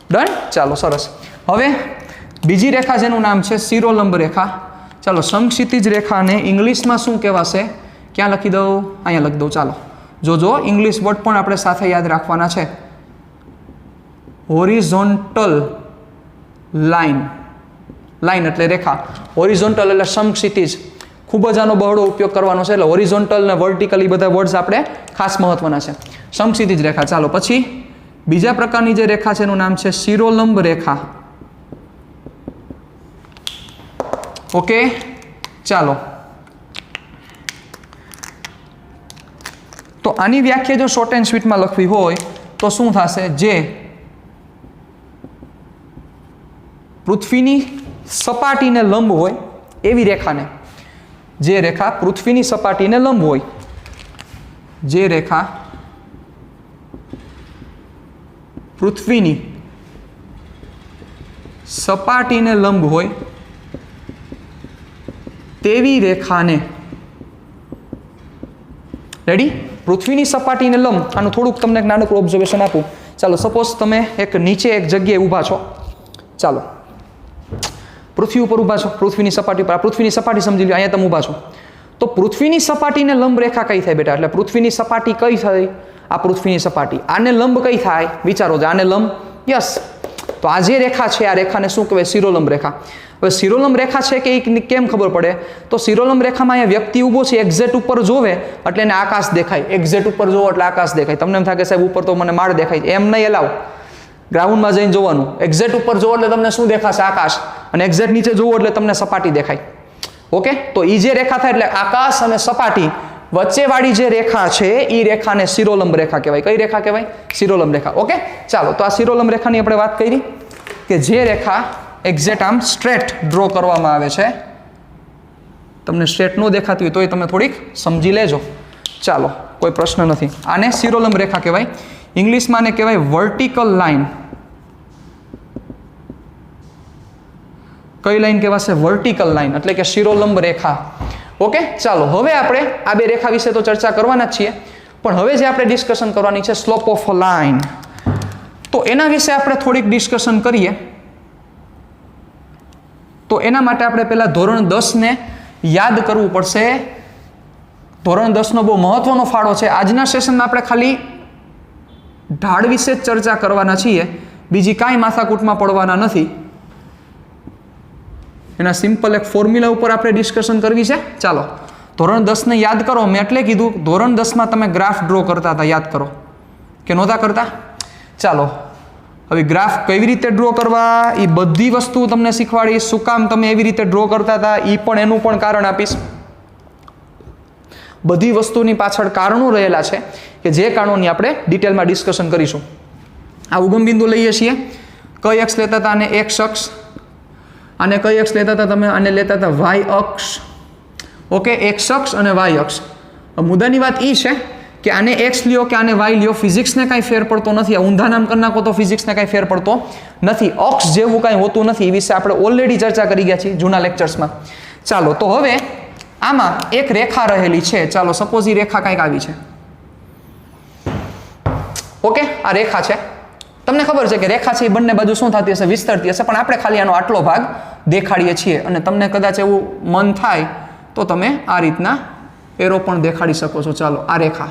ડન? ચાલો, સરસ. હવે બીજી રેખા જેનું નામ છે શિરોલંબ રેખા. ચાલો, સમક્ષિતિજ રેખાને ઇંગ્લિશમાં શું કહેવાશે? ક્યાં લખી દઉં? અહીંયા લખી દઉં. ચાલો જોજો, ઇંગ્લિશ વર્ડ પણ આપણે સાથે યાદ રાખવાના છે. Horizontal line. લાઇન એટલે રેખા, હોરિઝોન્ટલ એટલે સમક્ષિતિજ. ખૂબ જ આનો બહોળો ઉપયોગ કરવાનો છે. એટલે હોરિઝોન્ટલ ને વર્ટિકલ એ બધા વર્ડ્સ આપણે ખાસ મહત્વના છે. સમક્ષિતિજ રેખા. ચાલો, પછી બીજા પ્રકારની જે રેખા છે એનું નામ છે શિરોલંબ રેખા. ઓકે, ચાલો. તો આની વ્યાખ્યા જો શોર્ટ એન્ડ સ્વીટમાં લખવી હોય તો શું થશે? જે પૃથ્વીની સપાટીને લંબ હોય એવી રેખાને, જે રેખા પૃથ્વીની સપાટીને લંબ હોય, જે રેખા પૃથ્વીની સપાટીને લંબ હોય તેવી રેખાને, રેડી? પૃથ્વીની સપાટીને લંબ. આનું થોડુંક તમને એક નાનકડું ઓબ્ઝર્વેશન આપું. ચાલો, સપોઝ તમે એક નીચે એક જગ્યાએ ઊભા છો. ચાલો, પૃથ્વી ઉપર ઊભા છો, પૃથ્વીની સપાટી ઉપર. આ પૃથ્વીની સપાટી સમજી લો, અહીંયા તમે ઊભા છો. તો પૃથ્વીની સપાટીને લંબ રેખા કઈ થાય બેટા? એટલે પૃથ્વીની સપાટી કઈ થાય? આ પૃથ્વીની સપાટી. આને લંબ કઈ થાય? વિચારો. આને લંબ, યસ. તો આ જે રેખા છે આ રેખાને શું કહેવાય? શિરોલંબ રેખા. હવે શિરોલંબ રેખા છે કે એ કેમ ખબર પડે? તો શિરોલંબ રેખામાં અહીંયા વ્યક્તિ ઊભો છે, એક્ઝેક્ટ ઉપર જોવે એટલે એને આકાશ દેખાય. એક્ઝેક્ટ ઉપર જોવો એટલે આકાશ દેખાય. તમને એમ થાય કે સાહેબ ઉપર તો મને માળ દેખાય. એમ નહીં, એલાવ. ગ્રાઉન્ડમાં જઈને જોવાનું. એક્ઝેક્ટ ઉપર જોવો એટલે તમને શું દેખાશે? આકાશ. અને એક્ઝેક્ટ નીચે જોવો એટલે તમને સપાટી દેખાય. ઓકે, તો એ જે રેખા થાય એટલે આકાશ અને સપાટી વચ્ચેવાળી જે રેખા છે એ રેખાને શિરોલંબ રેખા કહેવાય. કઈ રેખા કહેવાય? શિરોલંબ રેખા. ઓકે, ચાલો. તો આ શિરોલંબ રેખાની આપણે વાત કરી કે જે રેખા એક્ઝેક્ટ આમ સ્ટ્રેટ ડ્રો કરવામાં આવે છે, તમને સ્ટ્રેટ ન દેખાતી હોય તોય તમે થોડીક સમજી લેજો. ચાલો, કોઈ પ્રશ્ન નથી. આને શિરોલંબ રેખા કહેવાય. ઇંગ્લિશમાં આને કહેવાય વર્ટિકલ લાઇન. કઈ લાઈન કહેવાશે? વર્ટિકલ લાઈન, એટલે કે શિરોલંબ રેખા. ઓકે, ચાલો હવે આપણે આ બે રેખા વિશે તો ચર્ચા કરવાના જ છીએ, પણ હવે જે આપણે ડિસ્કશન કરવાની છે સ્લોપ ઓફ અ લાઇન, તો એના વિશે આપણે થોડીક ડિસ્કશન કરીએ. તો એના માટે આપણે પહેલા ધોરણ 10 ને યાદ કરવું પડશે. ધોરણ 10 નો બહુ મહત્વનો ફાળો છે. આજના સેશનમાં આપણે ખાલી ઢાળ વિશે જ ચર્ચા કરવાના છીએ, બીજી કાંઈ માથાકૂટમાં પડવાના નથી. એના સિમ્પલ એક ફોર્મ્યુલા ઉપર આપણે ડિસ્કશન કરવી છે. ચાલો, ધોરણ 10 ને યાદ કરો. મેં એટલે કીધું ધોરણ 10માં તમે ગ્રાફ ડ્રો કરતા હતા, યાદ કરો કે નહોતા કરતા? ચાલો, હવે ગ્રાફ કેવી રીતે ડ્રો કરવા એ બધી વસ્તુ તમને શીખવાડીશ. શું કામ તમે એવી રીતે ડ્રો કરતા હતા એ પણ એનું પણ કારણ આપીશ. બધી વસ્તુની પાછળ કારણો રહેલા છે કે જે કારણોની આપણે ડિટેલમાં ડિસ્કશન કરીશું. આ ઉગમ બિંદુ લઈએ છીએ. કઈ અક્ષ લેતા હતા? અને એક્સ અક્ષ. આને કઈ અક્ષ લેતા હતા તમે? આને લેતા હતા વાય અક્ષ. ઓકે, એક્સ અક્ષ અને વાય અક્ષ. મુદ્દાની વાત એ છે કે આને એક્સ લ્યો કે આને વાય લ્યો, ફિઝિક્સને કાંઈ ફેર પડતો નથી. આ ઊંધા નામ કરી નાખો તો ફિઝિક્સને કાંઈ ફેર પડતો નથી. અક્ષ જેવું કાંઈ હોતું નથી. એ વિશે આપણે ઓલરેડી ચર્ચા કરી ગયા છીએ જૂના લેક્ચર્સમાં. ચાલો, તો હવે આમાં એક રેખા રહેલી છે. ચાલો, સપોઝ એ રેખા કાંઈક આવી છે. ઓકે, આ રેખા છે. તમને ખબર છે કે રેખા છે એ બંને બાજુ શું થતી હશે? વિસ્તરતી હશે. પણ આપણે ખાલી આનો આટલો ભાગ દેખાડીએ છીએ, અને તમને કદાચ એવું મન થાય તો તમે આ રીતના એરો પણ દેખાડી શકો છો. ચાલો, આ રેખા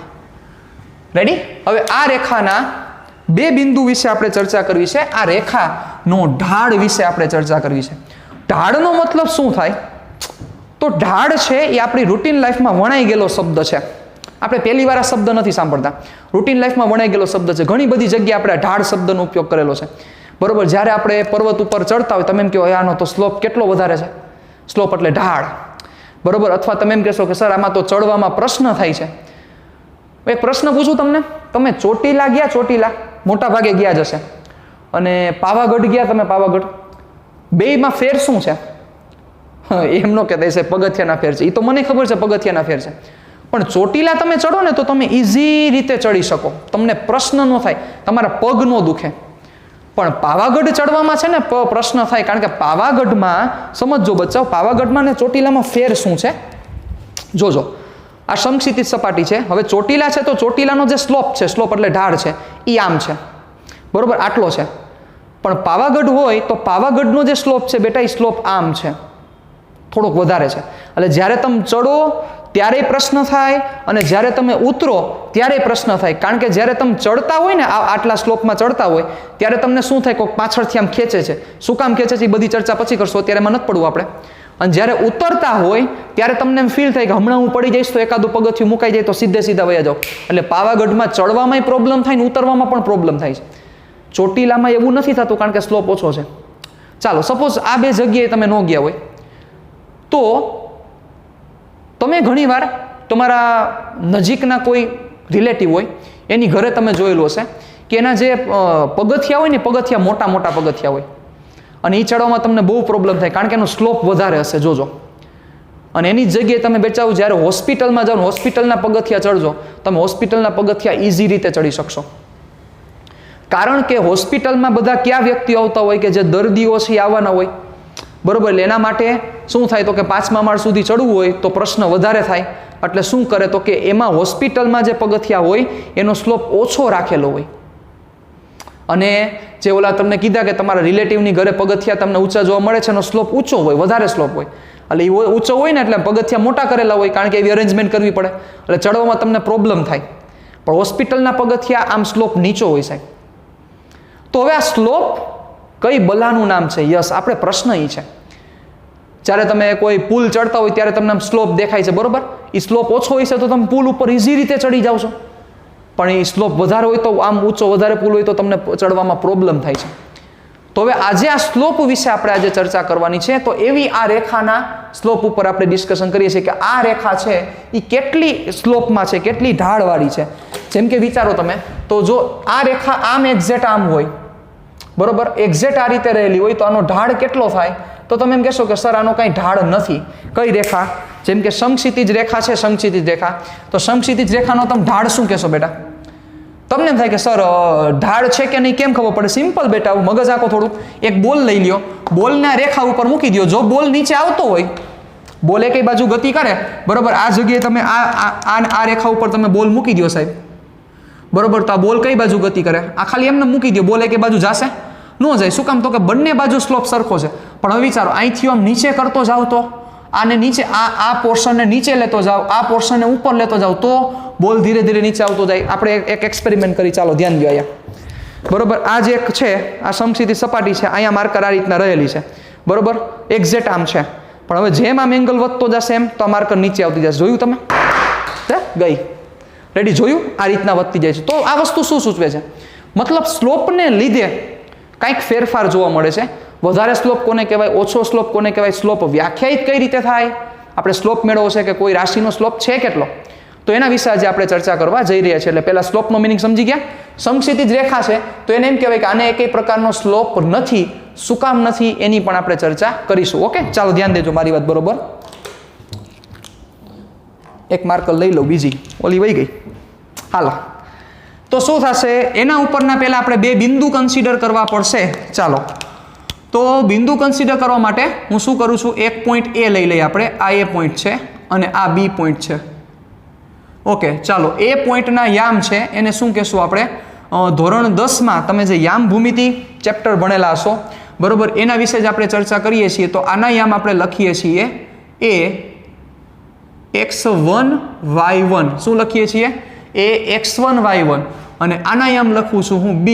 રેડી. હવે આ રેખાના બે બિંદુ વિશે આપણે ચર્ચા કરવી છે. આ રેખાનો ઢાળ વિશે આપણે ચર્ચા કરવી છે. ઢાળનો મતલબ શું થાય? તો ઢાળ છે એ આપણી રૂટીન લાઈફમાં વણાઈ ગયેલો શબ્દ છે. આપણે પહેલી વાર આ શબ્દ નથી સાંભળતા. રૂટીન લાઈફમાં વણાઈ ગયેલો શબ્દ છે. ઘણી બધી જગ્યાએ આપણે ઢાળ શબ્દનો ઉપયોગ કરેલો છે. બરોબર, જ્યારે આપણે પર્વત ઉપર ચડતા હોય તમે એમ કહો આનો તો સ્લોપ કેટલો વધારે છે. સ્લોપ એટલે ઢાળ. બરોબર, અથવા તમે એમ કહેશો કે સર આમાં તો ચડવામાં પ્રશ્ન થાય છે. એક પ્રશ્ન પૂછું તમને, તમે ચોટીલા ગયા? ચોટીલા મોટા ભાગે ગયા જશે. અને પાવાગઢ ગયા તમે? પાવાગઢ. બેયમાં ફેર શું છે? એમ ન કહેતા છે પગથિયાના ફેર છે. એ તો મને ખબર છે પગથિયાના ફેર છે. પણ ચોટીલા તમે ચડો ને તો તમે ઇઝી રીતે ચડી શકો, તમને પ્રશ્ન ન થાય, તમારા પગ ન દુખે. પણ પાવાગઢ ચડવામાં છે ને પ્રશ્ન થાય, કારણ કે પાવાગઢમાં સમજો બચ્ચાઓ, પાવાગઢમાં ને ચોટીલામાં ફેર શું છે જોજો. આ સમક્ષિતિજ સપાટી છે. હવે ચોટીલા છે તો ચોટીલાનો જે સ્લોપ છે, સ્લોપ એટલે ઢાળ છે, એ આમ છે. બરોબર, આટલો છે. પણ પાવાગઢ હોય તો પાવાગઢનો જે સ્લોપ છે બેટા, એ સ્લોપ આમ છે, થોડોક વધારે છે. એટલે જ્યારે તમે ચડો ત્યારે પ્રશ્ન થાય અને જ્યારે તમે ઉતરો ત્યારે પ્રશ્ન થાય. કારણ કે જ્યારે તમે ચડતા હોય ને આટલા સ્લોપમાં ચડતા હોય ત્યારે તમને શું થાય? કોઈક પાછળથી આમ ખેંચે છે. શું કામ ખેંચે છે એ બધી ચર્ચા પછી કરશો, અત્યારે એમાં નથી પડવું આપણે. અને જ્યારે ઉતરતા હોય ત્યારે તમને એમ ફીલ થાય કે હમણાં હું પડી જઈશ તો એકાદું પગથિયું મુકાઈ જાય તો સીધા વયા જાઓ. એટલે પાવાગઢમાં ચડવામાં પ્રોબ્લેમ થાય ને ઉતરવામાં પણ પ્રોબ્લેમ થાય છે. ચોટીલામાં એવું નથી થતું કારણ કે સ્લોપ ઓછો છે. ચાલો, સપોઝ આ બે જગ્યાએ તમે ન ગયા હોય તો તમે ઘણીવાર તમારા નજીકના કોઈ રિલેટિવ હોય એની ઘરે તમે જોયેલું હશે કે એના જે પગથિયા હોય ને, પગથિયા મોટા મોટા પગથિયા હોય, અને એ ચડવામાં તમને બહુ પ્રોબ્લેમ થાય કારણ કે એનો સ્લોપ વધારે હશે. જોજો. અને એની જ જગ્યાએ તમે બેચાવો જ્યારે હોસ્પિટલમાં જાઓ, હોસ્પિટલના પગથિયા ચડજો, તમે હોસ્પિટલના પગથિયા ઇઝી રીતે ચડી શકશો. કારણ કે હોસ્પિટલમાં બધા કયા વ્યક્તિઓ આવતા હોય કે જે દર્દીઓ છે આવવાના હોય. બરોબર, એટલે એના માટે શું થાય તો કે 5મા માળ સુધી ચડવું હોય તો પ્રશ્ન વધારે થાય. એટલે શું કરે તો કે એમાં હોસ્પિટલમાં જે પગથિયા હોય એનો સ્લોપ ઓછો રાખેલો હોય. અને જે ઓલા તમને કીધા કે તમારા રિલેટિવની ઘરે પગથિયા તમને ઊંચા જોવા મળે છે, એનો સ્લોપ ઊંચો હોય, વધારે સ્લોપ હોય. એટલે એ ઊંચો હોય ને એટલે પગથિયા મોટા કરેલા હોય કારણ કે એવી અરેન્જમેન્ટ કરવી પડે, એટલે ચડવામાં તમને પ્રોબ્લેમ થાય. પણ હોસ્પિટલના પગથિયા આમ સ્લોપ નીચો હોય સાહેબ. તો હવે આ સ્લોપ કઈ બલાનું નામ છે? યસ, આપણે પ્રશ્ન એ છે. જ્યારે તમે કોઈ પુલ ચડતા હોય ત્યારે તમને આમ સ્લોપ દેખાય છે, બરોબર? એ સ્લોપ ઓછો હોય છે તો તમે પુલ ઉપર ઇઝી રીતે ચડી જાવ છો. પણ એ સ્લોપ વધારે હોય તો આમ ઊંચો વધારે પુલ હોય તો તમને ચડવામાં પ્રોબ્લેમ થાય છે. તો હવે આજે આ સ્લોપ વિશે આપણે આજે ચર્ચા કરવાની છે. તો એવી આ રેખાના સ્લોપ ઉપર આપણે ડિસ્કશન કરીએ છીએ કે આ રેખા છે એ કેટલી સ્લોપમાં છે, કેટલી ઢાળવાળી છે. જેમ કે વિચારો તમે, તો જો આ રેખા આમ એક્ઝેક્ટ આમ હોય, બરોબર, એક્ઝેક્ટ આ રીતે રહેલી હોય તો આનો ઢાળ કેટલો થાય? તો તમે એમ કહેશો કે સર આનો કાંઈ ઢાળ નથી. કઈ રેખા? જેમ કે સમક્ષિતિજ રેખા છે, સમક્ષિતિજ રેખા, તો સમક્ષિતિજ રેખાનો તમે ઢાળ શું કહેશો બેટા? તમને એમ થાય કે સર ઢાળ છે કે નહીં કેમ ખબર પડે? સિમ્પલ બેટા, મગજ આખો થોડું. એક બોલ લઈ લ્યો, બોલના રેખા ઉપર મૂકી દો. જો બોલ નીચે આવતો હોય, બોલ એકેય બાજુ ગતિ કરે, બરોબર, આ જગ્યાએ તમે આ રેખા ઉપર તમે બોલ મૂકી દો સાહેબ, બરોબર, તો આ બોલ કઈ બાજુ ગતિ કરે? આ ખાલી એમને મૂકી દો, બોલ એકેય બાજુ જશે? ન જાય. શું કામ? તો કે બંને બાજુ સ્લોપ સરખો છે. પણ હવે વિચારો, અહીંથી આમ નીચે કરતો જાવ તો આને નીચે, આ પોર્શનને નીચે લેતો જાવ, આ પોર્શનને ઉપર લેતો જાવ, તો બોલ ધીરે ધીરે નીચે આવતો જાય. આપણે એક એક્સપેરિમેન્ટ કરી, ચાલો ધ્યાન દો અહીંયા, બરોબર. આ જે એક છે, આ સમક્ષિતિજ સપાટી છે, અહીંયા માર્કર આ રીતના રહેલી છે, બરોબર, એક્ઝેક્ટ આમ છે. પણ હવે જેમ આમ એંગલ વધતો જશે એમ તો આ માર્કર નીચે આવતી જશે. જોયું તમે? ગઈ. રેડી? જોયું? આ રીતના વધતી જાય છે. તો આ વસ્તુ શું સૂચવે છે? મતલબ સ્લોપને લીધે કંઈક ફેરફાર જોવા મળે છે. વધારે સ્લોપ કોને કહેવાય, ઓછો સ્લોપ કોને કહેવાય, સ્લોપ વ્યાખ્યાયિત કઈ રીતે થાય? આપણે સ્લોપ મેળવવો છે કે કોઈ રાશિનો સ્લોપ છે કેટલો, તો એના વિશે આજે આપણે ચર્ચા કરવા જઈ રહ્યા છીએ. એટલે પહેલા સ્લોપનો મિનિંગ સમજી ગયા. સમક્ષિતિજ રેખા છે તો એને એમ કહેવાય કે આને એકેય પ્રકારનો સ્લોપ નથી. શું કામ નથી એની પણ આપણે ચર્ચા કરીશું. ઓકે, ચાલો ધ્યાન દેજો મારી વાત, બરોબર. એક માર્કર લઈ લો, બીજી ઓલી વહી ગઈ. હાલો, તો શું થશે? એના ઉપરના પહેલા આપણે બે બિંદુ કન્સિડર કરવા પડશે. ચાલો, તો બિંદુ કન્સિડર કરવા માટે હું શું કરું છું? એક પોઈન્ટ એ લઈ લઈએ આપણે. આ એ પોઈન્ટ છે અને આ બી પોઈન્ટ છે. ઓકે, ચાલો, એ પોઈન્ટના યામ છે એને શું કહેશું આપણે? ધોરણ 10માં તમે જે યામ ભૂમિતિ ચેપ્ટર ભણેલા હશો, બરોબર, એના વિશે જ આપણે ચર્ચા કરીએ છીએ. તો આના યામ આપણે લખીએ છીએ એ x1 y1. શું લખીએ છીએ? એ x1 y1. અને આના યામ લખું છું હું b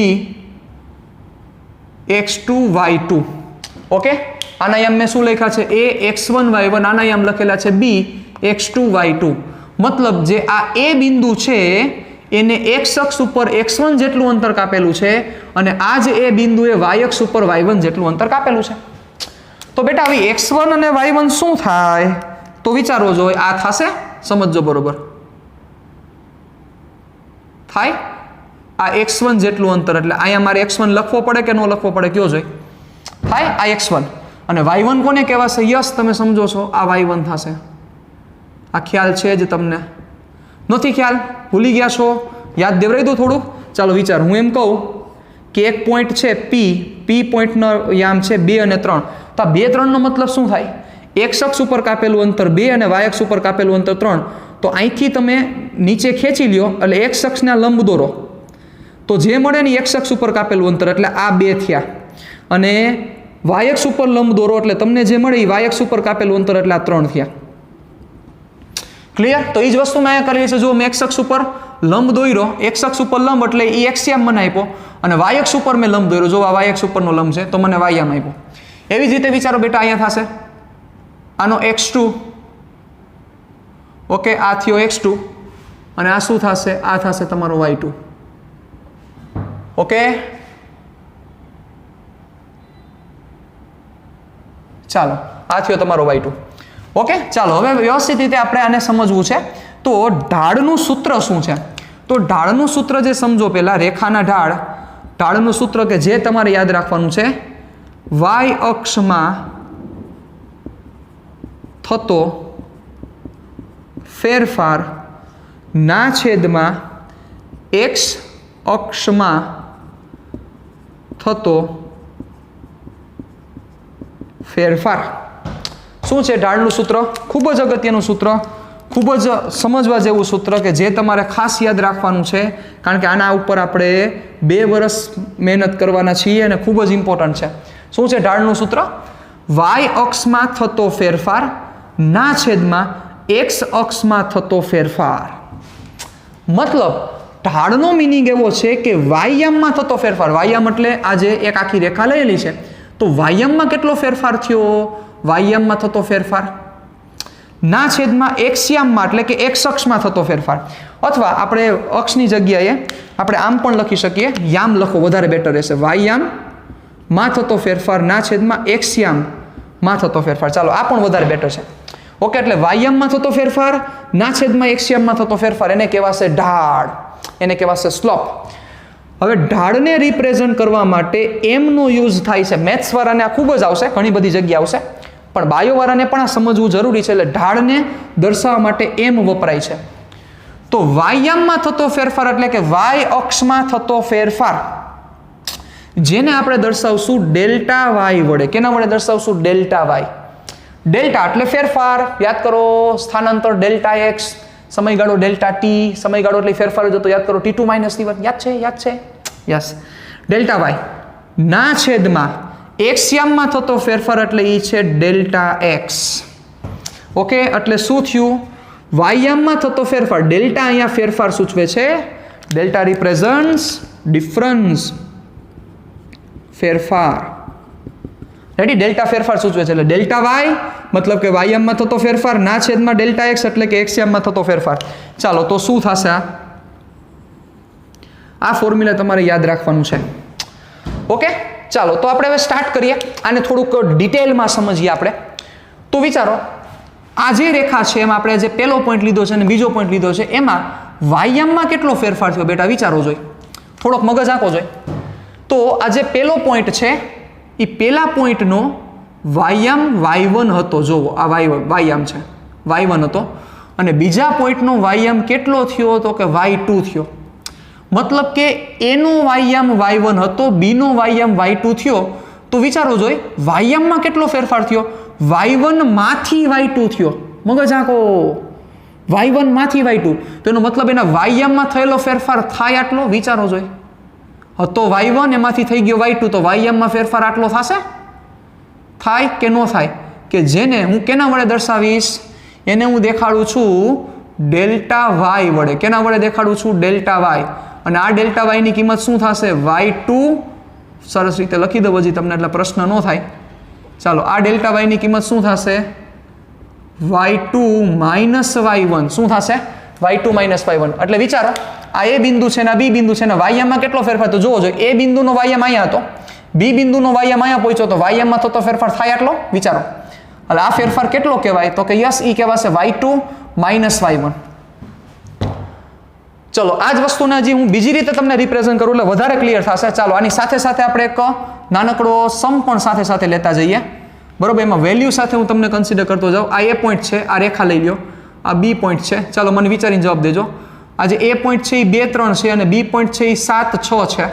x2 y2. ઓકે, આના યામ મેં શું લખ્યા છે? એ x1 y1. આના યામ લખેલા છે b x2 y2. મતલબ જે આ એ બિંદુ છે એને x અક્ષ ઉપર x1 જેટલું અંતર કાપેલું છે અને આ જ એ બિંદુએ y અક્ષ ઉપર y1 જેટલું અંતર કાપેલું છે. તો બેટા હવે x1 અને y1 શું થાય? તો વિચારવો જોઈએ. આ થશે? સમજજો, બરોબર થાય? આ x1 જેટલું અંતર, એટલે અહીંયા મારે x1 લખવો પડે કે ન લખવો પડે? કયો જોઈએ? થાય? આ x1 અને y1 કોને કહેવાશે? યસ, તમે સમજો છો, આ y1 થશે. આ ખ્યાલ છે જ તમને? નથી ખ્યાલ? ભૂલી ગયા છો? યાદ દેવરાઈ દો થોડું. ચાલો વિચાર. હું એમ કહું કે એક પોઈન્ટ છે પી પોઈન્ટનો યામ છે 2 અને 3. તો આ 2, 3નો મતલબ શું થાય? x અક્ષ ઉપર કાપેલું અંતર 2 અને y અક્ષ ઉપર કાપેલું અંતર 3. તો અહીંથી તમે નીચે ખેંચી લ્યો એટલે x અક્ષના લંબ દોરો, તો જે મળે ને x અક્ષ ઉપર કાપેલું અંતર, એટલે આ 2 થયા. અને y અક્ષ ઉપર લંબ દોરો એટલે તમને જે મળે એ y અક્ષ ઉપર કાપેલું અંતર, એટલે આ 3 થયા. ક્લિયર? તો એ જ વસ્તુ મેં અહીંયા કરી છે. જો મેં x અક્ષ ઉપર લંબ દોર્યો, x અક્ષ ઉપર લંબ એટલે એ x યામ મને આપ્યો, અને y અક્ષ ઉપર મેં લંબ દોર્યો. જો આ y અક્ષ ઉપરનો લંબ છે તો મને y યામ આપ્યો. એવી જ રીતે વિચારો બેટા, અહીંયા થશે આનો x2. ઓકે, આ થયો x2 અને આ શું થશે? આ થશે તમારો y2. ઓકે, ચાલો, આ થયો તમારો y2. ઓકે, ચાલો હવે વ્યવસ્થિત રીતે આપણે આને સમજવું છે. તો ઢાળનું સૂત્ર શું છે? તો ઢાળનું સૂત્ર જે સમજો પહેલા, રેખાના ઢાળનું સૂત્ર કે જે તમારે યાદ રાખવાનું છે, y અક્ષમાં થતો ફેરફાર ના છેદમાં x અક્ષમાં થતો ફેરફાર. શું છે ઢાળનું સૂત્ર? ખૂબ જ અગત્યનું સૂત્ર, ખૂબ જ સમજવા જેવું સૂત્ર કે જે તમારે ખાસ યાદ રાખવાનું છે, કારણ કે આના ઉપર આપણે 2 વર્ષ મહેનત કરવાના છીએ અને ખૂબ જ ઇમ્પોર્ટન્ટ છે. શું છે ઢાળનું સૂત્ર? y અક્ષમાં થતો ફેરફાર ના છેદમાં x અક્ષમાં થતો ફેરફાર. મતલબ ઢાળનો મિનિંગ એવો છે કે વાયામમાં થતો ફેરફાર. વાયામ એટલે આજે એક આખી રેખા લયેલી છે, તો વાયામમાં કેટલો ફેરફાર થયો? વાયામમાં થતો ફેરફાર ના છેદમાં x યામમાં એટલે કે x અક્ષમાં થતો ફેરફાર. અથવા આપણે અક્ષની જગ્યાએ આપણે આમ પણ લખી શકીએ, યામ લખો વધારે બેટર રહેશે. વાયામમાં થતો ફેરફાર ના છેદમાં x યામમાં થતો ફેરફાર. ચાલો આ પણ વધારે બેટર છે. ઓકે, એટલે વાયામમાં થતો ફેરફાર ના છેદમાં x યામમાં થતો ફેરફાર, એને કહેવાશે ઢાળ, એને કહેવાશે સ્લોપ. હવે ઢાળને રિપ્રેઝન્ટ કરવા માટે m નો યુઝ થાય છે. મેથ્સ વાળાને આ ખૂબ જ આવશે, ઘણી બધી જગ્યા આવશે. પણ બાયોવાળાને પણ આ સમજવું જરૂરી છે. એટલે ઢાળને દર્શાવવા માટે એમ વપરાય છે. તો વાયામમાં થતો ફેરફાર એટલે કે વાય અક્ષમાં થતો ફેરફાર જેને આપણે દર્શાવશું ડેલ્ટા વાય વડે. કેના વડે દર્શાવશું? Delta Y. ડેલ્ટા એટલે ફેરફાર. યાદ કરો સ્થાનાંતર ડેલ્ટા એક્સ, સમયગાળો ડેલ્ટા ટી, સમયગાળો એટલે ફેરફાર જ હતો. યાદ કરો T2 - T1. યાદ છે? યસ. ડેલ્ટા વાય ના છેદમાં એક્સયામમાં થતો ફેરફાર એટલે એ છે ડેલ્ટા એક્સ. ઓકે, એટલે શું થયું? વાયામમાં થતો ફેરફાર. ડેલ્ટા અહીંયા ફેરફાર સૂચવે છે. ડેલ્ટા રિપ્રેઝન્ટ્સ ડિફરન્સ, ફેરફાર. રેડી? ડેલ્ટા ફેરફાર સૂચવે છે. એટલે ડેલ્ટા વાય મતલબ કે વાયામમાં થતો ફેરફાર, ના છેદમાં ડેલ્ટા એક્સ એટલે કે એક્સયામમાં થતો ફેરફાર. ચાલો તો શું થશે? આ ફોર્મ્યુલા તમારે યાદ રાખવાનું છે. ઓકે, ચાલો તો આપણે હવે સ્ટાર્ટ કરીએ. આને થોડુંક ડિટેલમાં સમજીએ આપણે. તો વિચારો, આ જે રેખા છે એમાં આપણે જે પહેલો પોઈન્ટ લીધો છે અને બીજો પોઈન્ટ લીધો છે એમાં વાયામમાં કેટલો ફેરફાર થયો બેટા? વિચારો જોઈ, થોડોક મગજ આંકો જોઈ. તો આ જે પહેલો પોઈન્ટ છે એ પહેલા પોઈન્ટનો વાયામ y1 હતો. જોવો, આ વાયામ છે, y1 હતો. અને બીજા પોઈન્ટનો વાયામ કેટલો થયો? તો કે y2 થયો. મતલબ કે એનો વાયામ y1 હતો, બીનો વાયામ y2 થયો. તો વિચારો જોઈ, વાયામમાં કેટલો ફેરફાર થયો? y1 માંથી y2 થયો. મગજ આંકો, y1 માંથી y2. તો એનો મતલબ એના વાયામમાં થયેલો ફેરફાર થાય આટલો. વિચારો જોઈ, હતો y1 એમાંથી થઈ ગયો y2, તો વાયામમાં ફેરફાર આટલો થશે? થાય કે ન થાય? કે જેને હું કેના વડે દર્શાવીશ? એને હું દેખાડું છું ડેલ્ટા વાય વડે. કેના વડે દેખાડું છું? Delta Y. અને આ ડેલ્ટા વાયની કિંમત શું થશે? y2. સરસ રીતે લખી દો હજી તમને એટલે પ્રશ્ન ન થાય. ચાલો, આ ડેલ્ટા વાયની કિંમત શું થશે? y2 minus y1. શું થશે? y2 minus y1. એટલે વિચારો, આ એ બિંદુ છે ને આ બી બિંદુ છે ને વાયામમાં કેટલો ફેરફાર? તો જોવો જોઈએ, એ બિંદુનો વાયામ અહીંયા હતો, બી બિંદુનો વાયામ અહીંયા પહોંચ્યો, તો વાયામમાં થતો ફેરફાર થાય આટલો. વિચારો, એટલે આ ફેરફાર કેટલો કહેવાય? તો કે યસ, એ કહેવાશે y2 માઇનસ y1. ચલો, આ જ વસ્તુને હજી હું બીજી રીતે તમને રિપ્રેઝન્ટ કરું એટલે વધારે ક્લિયર થશે. ચાલો, આની સાથે સાથે આપણે એક નાનકડો સમ પણ સાથે સાથે લેતા જઈએ. બરોબર? એમાં વેલ્યુ સાથે હું તમને કન્સિડર કરતો જાઉં. આ એ પોઈન્ટ છે, આ રેખા લઈ લો. આ બી પોઈન્ટ છે. ચાલો, મને વિચારીને જવાબ દેજો. આ જે એ પોઈન્ટ છે એ 2, 3 છે અને બી પોઈન્ટ છે એ 7, 6 છે.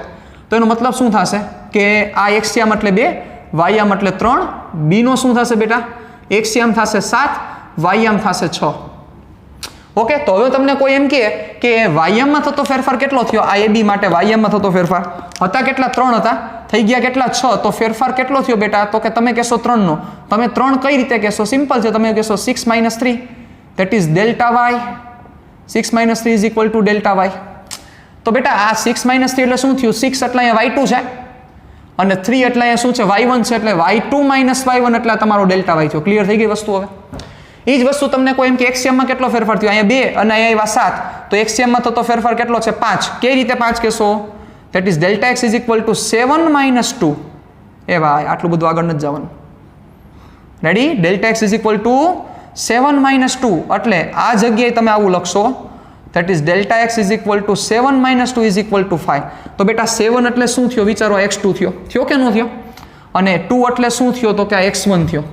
તો એનો મતલબ શું થશે? કે આ એક્સયામ એટલે 2, વાયામ એટલે 3. બીનો શું થશે બેટા? એક્સયામ થશે 7, વાયામ થશે 6. ઓકે, તો હવે તમને કોઈ એમ કહે કે વાયામમાં થતો ફેરફાર કેટલો થયો? આ એ બી માટે વાયામમાં થતો ફેરફાર હતા કેટલા? 3 હતા, થઈ ગયા કેટલા? 6. તો ફેરફાર કેટલો થયો બેટા? તો કે તમે કહેશો 3 નો. તમે 3 કઈ રીતે કહેશો? સિમ્પલ છે, તમે કહેશો 6 - 3, that is delta Y. 6 - 3 is equal to delta Y. તો બેટા આ 6 - 3 એટલે શું થયું? 6 એટલે અહીંયા y2 છે અને 3 એટલે અહીંયા શું છે? y1 છે. એટલે y2 માઇનસ y1 એટલે તમારો ડેલ્ટા વાય થયો. ક્લિયર થઈ ગઈ વસ્તુ? હવે એ જ વસ્તુ તમને કોઈ એમ કે એક્સયામમાં કેટલો ફેરફાર થયો? અહીંયા 2 અને અહીંયા 7. તો એક્સયામમાં થતો ફેરફાર કેટલો છે? 5. કઈ રીતે 5 કહેશો? That is delta X is equal two 7 - 2. એ ભાઈ, આટલું બધું આગળ નથી જવાનું. Ready? Delta X is equal two 7 - 2. એટલે આ જગ્યાએ તમે આવું લખશો, that is delta X is equal two 7 - 2 is equal two 5. તો બેટા 7 એટલે શું થયો? વિચારો, x2 થયો કે ન થયો? અને 2 એટલે શું થયો? તો કે આ x1 થયો.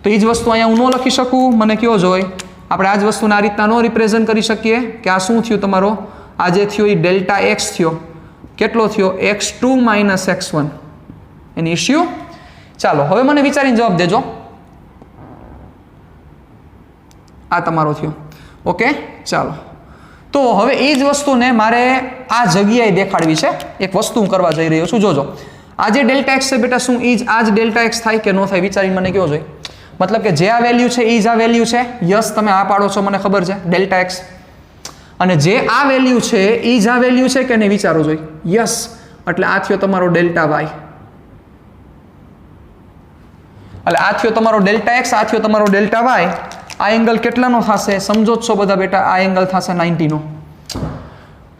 તો એ જ વસ્તુ અહીંયા હું ન લખી શકું? મને કયો જોઈ? આપણે આ જ વસ્તુને આ રીતના ન રિપ્રેઝન્ટ કરી શકીએ કે આ શું થયું તમારો? આ જે થયો એ ડેલ્ટા એક્સ થયો. કેટલો થયો? x2 minus x1. Any issue? ચાલો, હવે મને વિચારીને જવાબ દેજો. આ તમારો થયો. ઓકે, ચાલો. તો હવે એ જ વસ્તુને મારે આ જગ્યાએ દેખાડવી છે. એક વસ્તુ હું કરવા જઈ રહ્યો છું. જોજો, આ જે ડેલ્ટા એક્સ છે બેટા, શું એ જ આ જ ડેલ્ટા એક્સ થાય કે ન થાય? વિચારીને મને કયો જોઈએ. મતલબ કે જે આ વેલ્યુ છે એ જ આ વેલ્યુ છે. યસ, તમે આ પાડો છો, મને ખબર છે, ડેલ્ટા એક્સ. અને જે આ વેલ્યુ છે એ જ આ વેલ્યુ છે કે નહીં? વિચારો જોઈ. યસ, એટલે આ થયો તમારો ડેલ્ટા વાય. એટલે આ થયો તમારો ડેલ્ટા એક્સ, આ થયો તમારો ડેલ્ટા વાય. આ એંગલ કેટલાનો થશે? સમજો જ છો બધા બેટા, આ એંગલ થશે 90 નો.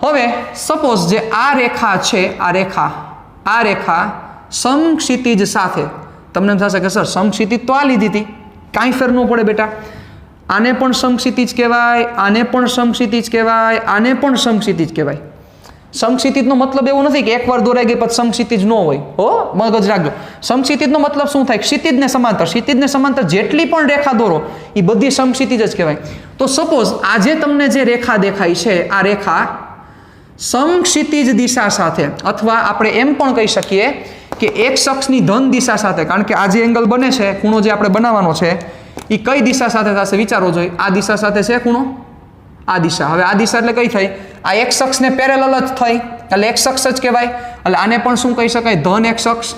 હવે સપોઝ જે આ રેખા છે, આ રેખા સમક્ષિતિજ સાથે, તમને એમ થશે કે સર સમક્ષિતિજ તો આ લીધી હતી, કાંઈ ફેર ન પડે બેટા. આને પણ સમક્ષિતિજ કહેવાય, આને પણ સમક્ષિતિજ કહેવાય, આને પણ સમક્ષિતિજ કહેવાય. સમક્ષિતિજનો મતલબ એવો નથી કે એકવાર દોરાઈ ગઈ પછી સમક્ષિતિજ ન હોય. હો, મગજ રાખજો. સમક્ષિતિજનો મતલબ શું થાય? ક્ષિતિજને સમાંતર. ક્ષિતિજને સમાંતર જેટલી પણ રેખા દોરો એ બધી સમક્ષિતિજ જ કહેવાય. તો સપોઝ આજે તમને જે રેખા દેખાય છે આ રેખા સમક્ષિતિજ દિશા સાથે, અથવા આપણે એમ પણ કહી શકીએ કે એક્સ અક્ષની ધન દિશા સાથે, કારણ કે આ જે એંગલ બને છે, ખૂણો જે આપણે બનાવવાનો છે એ કઈ દિશા સાથે થશે વિચારવો જોઈએ. આ દિશા સાથે છે ખૂણો, આ દિશા. હવે આ દિશા એટલે કઈ થઈ? આ એક્સ અક્ષને પેરેલલ જ થઈ, એટલે એક્સ અક્ષ જ કહેવાય. એટલે આને પણ શું કહી શકાય? ધન એક્સ અક્ષ.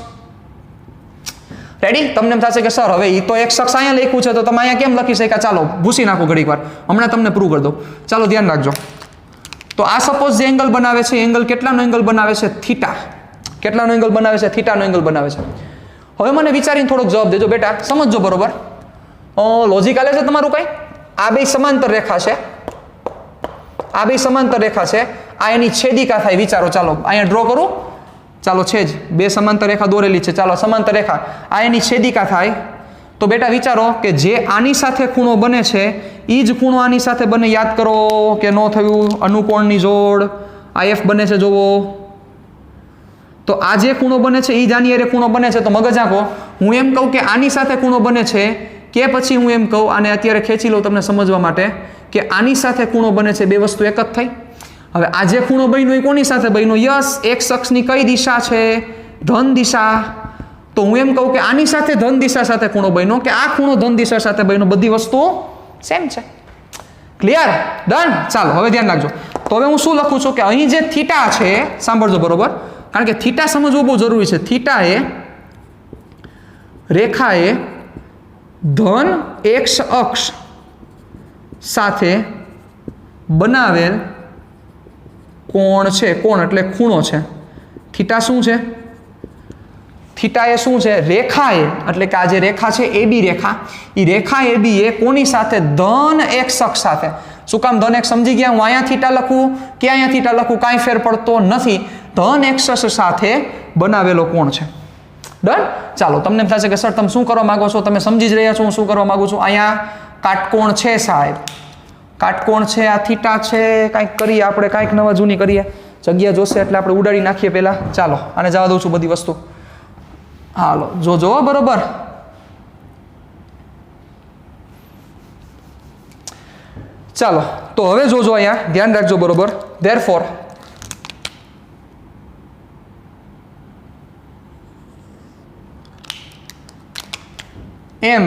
રેડી? તમને એમ થશે કે સર હવે એ તો એક્સ અક્ષ અહીંયા લખ્યું છે તો તમે અહીંયા કેમ લખી શક્યા? ચાલો ભૂસી નાખો ઘડીક વાર, હમણાં તમને પ્રૂવ કરી દઉં. ચાલો ધ્યાન રાખજો. તો આ સપોઝ જે એંગલ બનાવે છે, એંગલ કેટલાનો એંગલ બનાવે છે? થીટા. કેટલાનો એંગલ બનાવે છે? થીટાનો એંગલ બનાવે છે. હવે મને વિચારીને થોડોક જવાબ દેજો બેટા, સમજજો બરોબર. લોજિક આલે છે તમારું કઈ? આ બે સમાંતર રેખા છે, આ બે સમાંતર રેખા છે, આ એની છેદિકા થાય. વિચારો, ચાલો અહીંયા ડ્રો કરું. ચાલો છે જ, બે સમાંતર રેખા દોરેલી છે. ચાલો સમાંતર રેખા, આ એની છેદિકા થાય. તો બેટા વિચારો કે જે આની સાથે ખૂણો બને છે એ જ ખૂણો આની સાથે બને. યાદ કરો કે ન થયું? અનુકોણની જોડ આ એફ બને છે, જોવો. તો આ જે ખૂણો બને છે એ જ આની હારે ખૂણો બને છે. તો મગજ આંખો, હું એમ કહું કે આની સાથે ખૂણો બને છે, કે પછી હું એમ કહું, આને અત્યારે ખેંચી લઉં તમને સમજવા માટે, કે આની સાથે ખૂણો બને છે. બે વસ્તુ એક જ થઈ. હવે આ જે ખૂણો બન્યો એ કોની સાથે બન્યો? યસ, એક્સ અક્ષની કઈ દિશા છે? ધન દિશા. તો હું એમ કહું કે આની સાથે ધન દિશા સાથે ખૂણો બન્યો, કે આ ખૂણો ધન દિશા સાથે બન્યો. બધી વસ્તુઓ સેમ છે. ક્લિયર? ડન? ચાલો હવે ધ્યાન રાખજો. તો હવે હું શું લખું છું કે અહીં જે થીટા છે, સાંભળજો બરોબર, કારણ કે થીટા સમજવું બહુ જરૂરી છે. થીટા એ રેખા એ ધન એક્સ અક્ષ સાથે બનાવેલ કોણ છે. કોણ એટલે ખૂણો છે. થીટા શું છે? થીટા એ શું છે? રેખા એ, એટલે કે આ જે રેખા છે એ બી રેખા, એ રેખા એ બી એ કોની સાથે? ધન એક્સ અક્ષ સાથે. શું કામ ધન એક્સ? સમજી ગયા? હું અહીંયા થીટા લખું કે અહીંયા થીટા લખું કાંઈ ફેર પડતો નથી. ધન એક્સ અક્ષ સાથે બનાવેલો કોણ છે. ડન? ચાલો તમને એમ થશે કે સર તમે શું કરવા માંગો છો? તમે સમજી જ રહ્યા છો હું શું કરવા માંગુ છું. અહીંયા કાટકોણ છે સાહેબ, કાટકોણ છે, આ થીટા છે. કાંઈક કરીએ આપણે, કાંઈક નવા જૂની કરીએ. જગ્યા જોશે એટલે આપણે ઉડાડી નાખીએ પહેલાં. ચાલો આને જવા દઉં છું બધી વસ્તુ. હાલો જોજો બરોબર. ચાલો તો હવે જોજો, અહીંયા ધ્યાન રાખજો બરોબર. ધેરફોર એમ.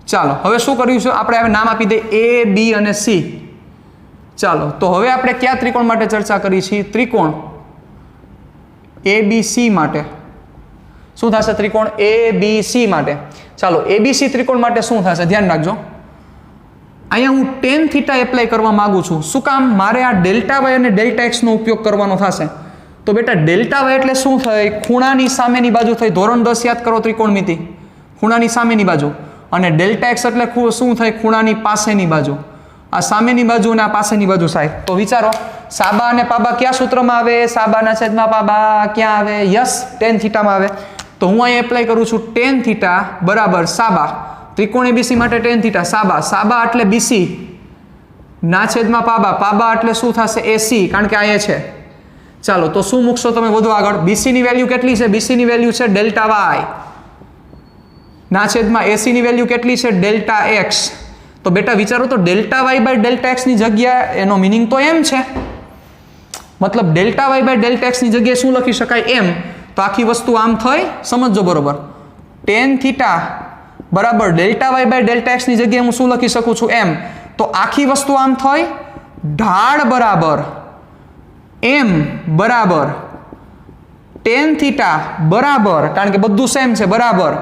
ચાલો હવે શું કર્યું છે આપણે? હવે નામ આપી દઈએ એ, બી અને સી. ચાલો તો હવે આપણે કયા ત્રિકોણ માટે ચર્ચા કરી છે? ત્રિકોણ ABC માટે. શું થશે? ત્રિકોણ ABC માટે. ચાલો ABC ત્રિકોણ માટે શું થશે? ધ્યાન રાખજો. અહીંયા હું tan થીટા એપ્લાય કરવા માંગુ છું. શું કામ? મારે આ ડેલ્ટા વાય અને ડેલ્ટા એક્સ નો ઉપયોગ કરવાનો થશે. તો બેટા ડેલ્ટા વાય એટલે શું થાય? ખૂણાની સામેની બાજુ થઈ. ધોરણ 10 યાદ કરો ત્રિકોણમિતિ. ખૂણાની સામેની બાજુ. અને ડેલ્ટા એક્સ એટલે શું થાય? ખૂણાની પાસેની બાજુ. આ સામેની બાજુ અને આ પાસેની બાજુ થાય. તો વિચારો, સાબા અને પાબા કયા સૂત્રમાં આવે? સાબાના છેદમાં પાબા ક્યાં આવે? યસ, tan થીટામાં આવે. તો હું અહીં એપ્લાય કરું છું tan થીટા બરાબર સાબા. ત્રિકોણ ABC માટે tan થીટા સાબા. સાબા એટલે BC ના છેદમાં પાબા. પાબા એટલે શું થશે? AC, કારણ કે આ એ છે. ચાલો તો શું મૂકશો તમે વધુ આગળ? BC ની વેલ્યુ કેટલી છે? BC ની વેલ્યુ છે ડેલ્ટા વાય. ના છેદમાં AC ની વેલ્યુ કેટલી છે? Delta X. તો બેટા વિચારો તો delta Y by delta X ની જગ્યા, એનો મિનિંગ તો એમ છે. મતલબ delta Y by delta X ની જગ્યાએ શું લખી શકાય? એમ. તો આખી વસ્તુ આમ થઈ. સમજો બરોબર. tan થીટા બરાબર delta Y by delta X ની જગ્યાએ હું શું લખી શકું છું? એમ. તો આખી વસ્તુ આમ થઈ. ઢાળ બરાબર એમ બરાબર tan થીટા બરાબર, કારણ કે બધું સેમ છે, બરાબર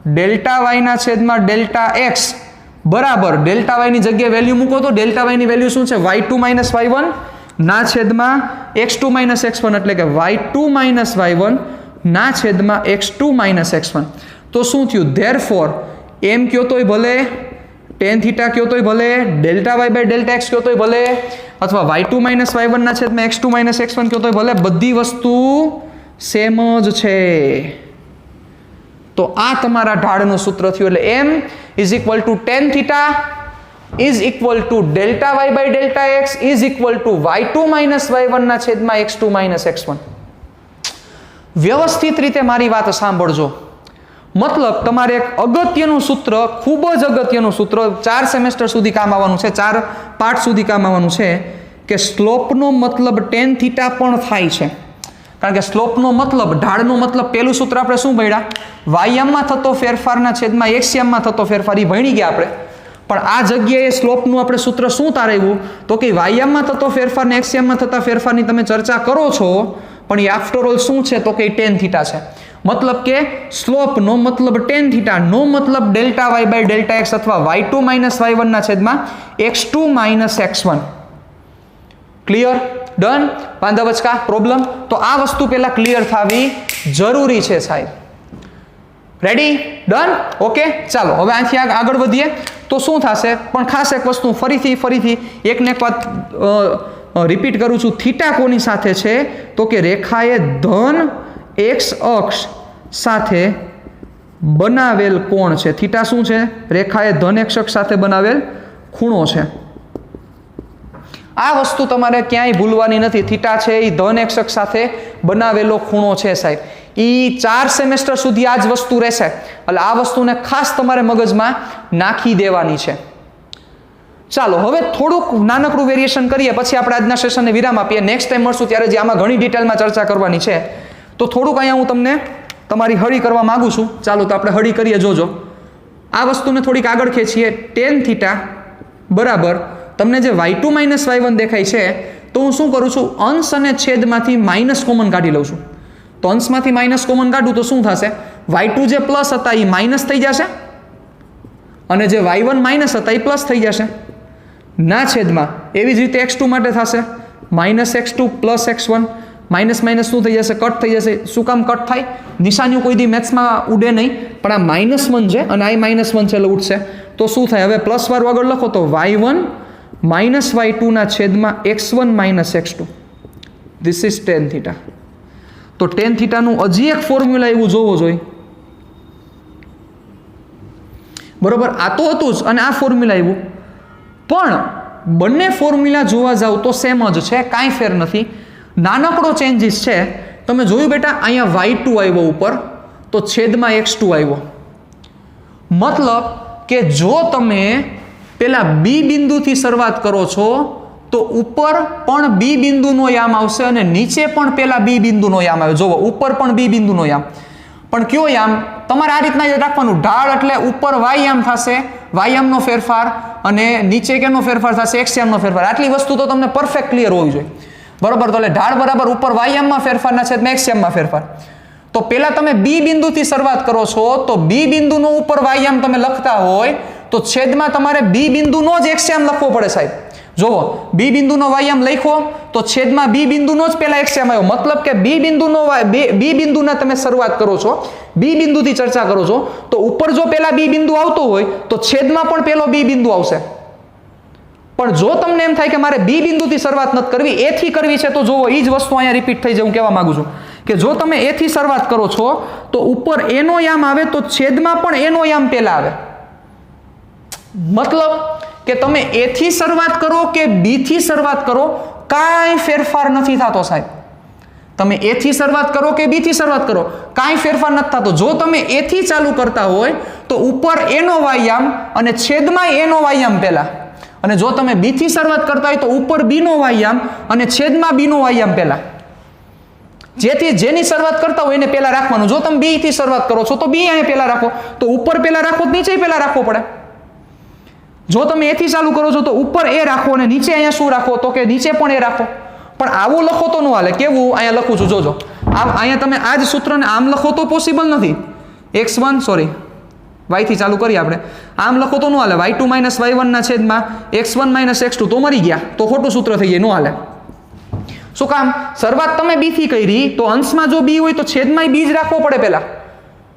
ડેલ્ટા વાય ના છેદમાં ડેલ્ટા એક્સ બરાબર ડેલ્ટા વાય ની જગ્યાએ વેલ્યુ મૂકો તો ડેલ્ટા વાય ની વેલ્યુ શું છે? y2 - y1 ના છેદમાં x2 - x1, એટલે કે y2 - y1 ના છેદમાં x2 - x1. તો શું થયું? ધેરફોર એમ કયો તોય ભલે, tan થીટા કયો તોય ભલે, delta Y by delta X કયો તોય ભલે, અથવા y2 - y1 ના છેદમાં x2 - x1 કયો તોય ભલે, બધી વસ્તુ સેમ જ છે. તો આ તમારા ઢાળનું સૂત્ર થયું. એટલે m = tan theta is equal to delta Y by delta X is equal to y2 minus y1 ના છેદમાં x2 માઇનસ x1. વ્યવસ્થિત રીતે મારી વાત સાંભળજો. મતલબ તમારે એક અગત્યનું સૂત્ર, ખૂબ જ અગત્યનું સૂત્ર 4 સેમેસ્ટર સુધી કામ આવવાનું છે, 4 પાઠ સુધી કામ આવવાનું છે કે સ્લોપનો મતલબ tan થીટા પણ થાય છે. કારણ કે સ્લોપનો મતલબ, ઢાળનો મતલબ, પેલું સૂત્ર આપણે શું ભણ્યા? વાયામમાં થતો ફેરફારના છેદમાં એક્સયામમાં થતો ફેરફાર, એ ભણી ગયા આપણે. પણ આ જગ્યાએ સ્લોપનું આપણે સૂત્ર શું તારવ્યું? તો કે વાયામમાં થતો ફેરફાર ને એક્સયામમાં થતા ફેરફારની તમે ચર્ચા કરો છો, પણ એ આફ્ટર ઓલ શું છે? તો કે tan થીટા છે. મતલબ કે સ્લોપનો મતલબ tan થીટા, નો મતલબ delta Y by delta X અથવા y2 માઇનસ y1 ના છેદમાં x2 minus x1. Clear? Done? પાંદવચકા પ્રોબ્લેમ? તો આ વસ્તુ પહેલા ક્લિયર થવી જરૂરી છે સાહેબ. રેડી? ડન? ઓકે, ચાલો હવે અહીંથી આગળ વધીએ તો શું થશે? પણ ખાસ એક વસ્તુ ફરીથી એકને એક વાત રિપીટ કરું છું. થીટા કોની સાથે છે? તો કે રેખાએ ધન એક્સ અક્ષ સાથે બનાવેલ કોણ છે. થીટા શું છે? રેખાએ ધન એક્સ અક્ષ સાથે બનાવેલ ખૂણો છે. આ વસ્તુ તમારે ક્યાંય ભૂલવાની નથી. થીટા છે એ ધન એક્સ અક્ષ સાથે બનાવેલો ખૂણો છે સાહેબ. એ 4 સેમેસ્ટર સુધી આ જ વસ્તુ રહેશે. એટલે આ વસ્તુને ખાસ તમારે મગજમાં નાખી દેવાની છે. ચાલો હવે થોડુંક નાનકડું વેરિએશન કરીએ, પછી આપણે આજના સેશનને વિરામ આપીએ. નેક્સ્ટ ટાઈમ મળશું ત્યારે જે આમાં ઘણી ડિટેલમાં ચર્ચા કરવાની છે. તો થોડુંક અહીંયા હું તમને તમારી હળી કરવા માંગુ છું. ચાલો તો આપણે હળી કરીએ. જોજો આ વસ્તુને થોડીક આગળ ખેંચીએ. tan થીટા બરાબર તમને જે y2 માઇનસ y1 દેખાય છે, તો હું શું કરું છું? અંશ અને છેદમાંથી માઇનસ કોમન કાઢી લઉં છું. તો અંશમાંથી માઇનસ કોમન કાઢું તો શું થશે? y2 જે પ્લસ હતા એ માઇનસ થઈ જશે, અને જે y1 માઇનસ હતા એ પ્લસ થઈ જશે. ના છેદમાં એવી જ રીતે x2 માટે થશે minus x2 plus x1. Minus minus શું થઈ જશે? કટ થઈ જશે. શું કામ કટ થાય? નિશાનીઓ કોઈ દી મેથ્સમાં ઉડે નહીં, પણ આ -1 છે અને આ -1 છે એટલે ઉડશે. તો શું થાય? હવે પ્લસ વાળું આગળ લખો તો y1 માઇનસ y2 ના છેદમાં x1 minus x2. This is tan theta. તો tan થીટાનું હજી એક ફોર્મ્યુલા એવું જોવો જોઈએ. બરોબર? આ તો હતું જ અને આ ફોર્મ્યુલા એવું, પણ બંને ફોર્મ્યુલા જોવા જાવ તો સેમ જ છે, કાંઈ ફેર નથી. નાનકડો ચેન્જીસ છે. તમે જોયું બેટા, અહીંયા y2 આવ્યો ઉપર, તો છેદમાં x2 આવ્યો. મતલબ કે જો તમે પેલા બી બિંદુથી શરૂઆત કરો છો તો ઉપર પણ બી બિંદુનો યામ આવશે અને નીચે પણ પેલા બી બિંદુનો યામ આવે. જોવો, ઉપર પણ બી બિંદુનો યામ, પણ કયો યામ? તમારે આ રીતના યાદ રાખવાનું. ઢાળ એટલે ઉપર y યામ થશે, y યામનો ફેરફાર, અને નીચે કેનો ફેરફાર થશે? x યામનો ફેરફાર. આટલી વસ્તુ તો તમને પરફેક્ટ ક્લિયર હોવી જોઈએ. બરોબર? તો એટલે ઢાળ બરાબર ઉપર y યામમાં ફેરફારના છેદમાં x યામમાં ફેરફાર. તો પેલા તમે બી બિંદુથી શરૂઆત કરો છો, તો બી બિંદુનો ઉપર y યામ તમે લખતા હોય તો છેદમાં તમારે બી બિંદુનો જ x યામ લખવો પડે સાહેબ. જોવો, બી બિંદુનો y યામ લખ્યો તો છેદમાં બી બિંદુનો જ પેલા x યામ આવ્યો. મતલબ કે બી બિંદુના તમે શરૂઆત કરો છો, બી બિંદુથી ચર્ચા કરો છો, તો ઉપર જો પેલા બી બિંદુ આવતો હોય તો છેદમાં પણ પેલો બી બિંદુ આવશે. પણ જો તમને એમ થાય કે મારે બી બિંદુથી શરૂઆત નથી કરવી, એ થી કરવી છે, તો જોવો એ જ વસ્તુ અહીંયા રિપીટ થઈ જાય. હું કહેવા માંગુ છું કે જો તમે એ થી શરૂઆત કરો છો તો ઉપર એનો યામ આવે તો છેદમાં પણ એનો યામ પેલા આવે. મતલબ કે તમે એ થી શરૂઆત કરો કે બી થી શરૂઆત કરો, કાંઈ ફેરફાર નથી થતો સાહેબ. તમે એ થી શરૂઆત કરો કે બી થી શરૂઆત કરો, કાંઈ ફેરફાર નથી થતો. જો તમે એ થી ચાલુ કરતા હોય તો ઉપર એનો વાયામ અને છેદમાં એનો વાયામ પહેલા, અને જો તમે બી થી શરૂઆત કરતા હોય તો ઉપર બી નો વાયામ અને છેદમાં બી નો વાયામ પહેલા. જેની શરૂઆત કરતા હોય એને પહેલા રાખવાનું. જો તમે બી થી શરૂઆત કરો છો તો બી અહીંયા પહેલા રાખો, તો ઉપર પહેલા રાખો, નીચે પહેલા રાખવો પડે. જો તમે એથી ચાલુ કરો છો તો ઉપર એ રાખો અને નીચે અહીંયા શું રાખો? તો કે નીચે પણ એ રાખો. પણ આવું લખો તો ન હાલે. કેવું? અહીંયા લખું છું, જોજો. અહીંયા તમે આ જ સૂત્રને આમ લખો તો પોસિબલ નથી. y થી ચાલુ કરીએ આપણે. આમ લખો તો ન હાલે. y2 માઇનસ y1 ના છેદમાં x1 માઇનસ x2. તો મરી ગયા, તો ખોટું સૂત્ર થઈ જાય, ન હાલે. શું કામ? શરૂઆત તમે બી થી કરી, તો અંશમાં જો બી હોય તો છેદમાં બી જ રાખવો પડે પહેલા,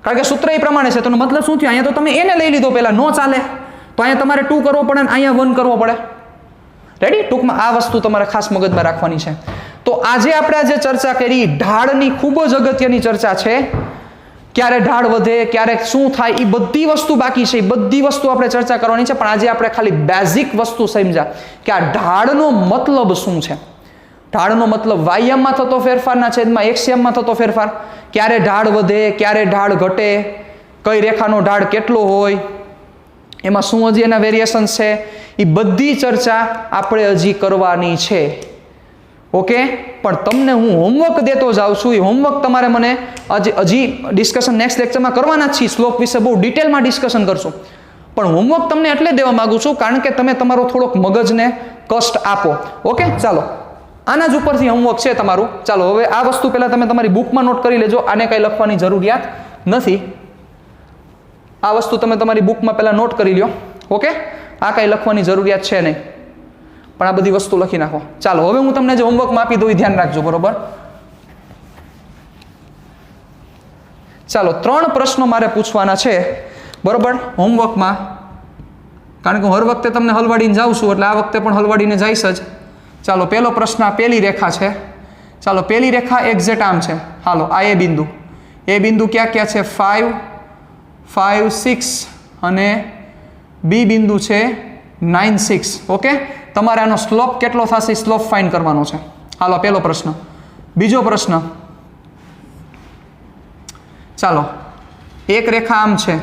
કારણ કે સૂત્ર એ પ્રમાણે છે. તો મતલબ શું થયું? અહીંયા તો તમે એને લઈ લીધો પહેલા, નો ચાલે. તો અહીંયા તમારે 2 કરવો પડે અને અહીંયા 1 કરવો પડે. રેડી? ટૂંકમાં આ વસ્તુ તમારે ખાસ મગજમાં રાખવાની છે. તો આજે આપણે જે ચર્ચા કરી ઢાળની ખૂબ જ અગત્યની ચર્ચા છે. ક્યારે ઢાળ વધે, ક્યારે શું થાય, એ બધી વસ્તુ બાકી છે. એ બધી વસ્તુ આપણે ચર્ચા કરવાની છે. પણ આજે આપણે ખાલી બેઝિક વસ્તુ સમજ્યા કે આ ઢાળનો મતલબ શું છે. ઢાળનો મતલબ વાયામમાં થતો ફેરફારના છેદમાં એક્સિયમમાં થતો ફેરફાર. ક્યારે ઢાળ વધે, ક્યારે ઢાળ ઘટે, કઈ રેખાનો ઢાળ કેટલો હોય, એમાં શું હજી એના વેરિએશન્સ છે, એ બધી ચર્ચા આપણે હજી કરવાની છે. ઓકે, પણ તમને હું હોમવર્ક દેતો જાઉં છું. એ હોમવર્ક તમારે મને હજી ડિસ્કશન નેક્સ્ટ લેક્ચરમાં કરવાના જ છીએ. સ્લોપ વિશે બહુ ડિટેલમાં ડિસ્કશન કરશું. પણ હોમવર્ક તમને એટલે દેવા માંગુ છું કારણ કે તમે તમારો થોડોક મગજને કષ્ટ આપો. ઓકે, ચાલો આના જ ઉપરથી હોમવર્ક છે તમારું. ચાલો હવે આ વસ્તુ પહેલાં તમે તમારી બુકમાં નોટ કરી લેજો. આને કંઈ લખવાની જરૂરિયાત નથી. આ વસ્તુ તમે તમારી બુકમાં પહેલાં નોટ કરી લો. ઓકે, આ કંઈ લખવાની જરૂરિયાત છે નહીં, પણ આ બધી વસ્તુ લખી નાખો. ચાલો હવે હું તમને જે હોમવર્કમાં આપી દઉં એ ધ્યાન રાખજો, બરોબર? ચાલો 3 પ્રશ્નો મારે પૂછવાના છે, બરોબર, હોમવર્કમાં. કારણ કે હું હર વખતે તમને હલવાડીને જાઉં છું એટલે આ વખતે પણ હલવાડીને જઈશ જ. ચાલો પહેલો પ્રશ્ન, આ પહેલી રેખા છે. ચાલો પહેલી રેખા એક્ઝેક્ટ આમ છે. હાલો આ એ બિંદુ. એ બિંદુ ક્યાં ક્યાં છે? 5, 5, 6 અને બી બિંદુ છે 9, 6. ઓકે, તમારે આનો સ્લોપ કેટલો થશે સ્લોપ ફાઇન્ડ કરવાનો છે. હાલો પહેલો પ્રશ્ન. બીજો પ્રશ્ન, ચાલો એક રેખા આમ છે,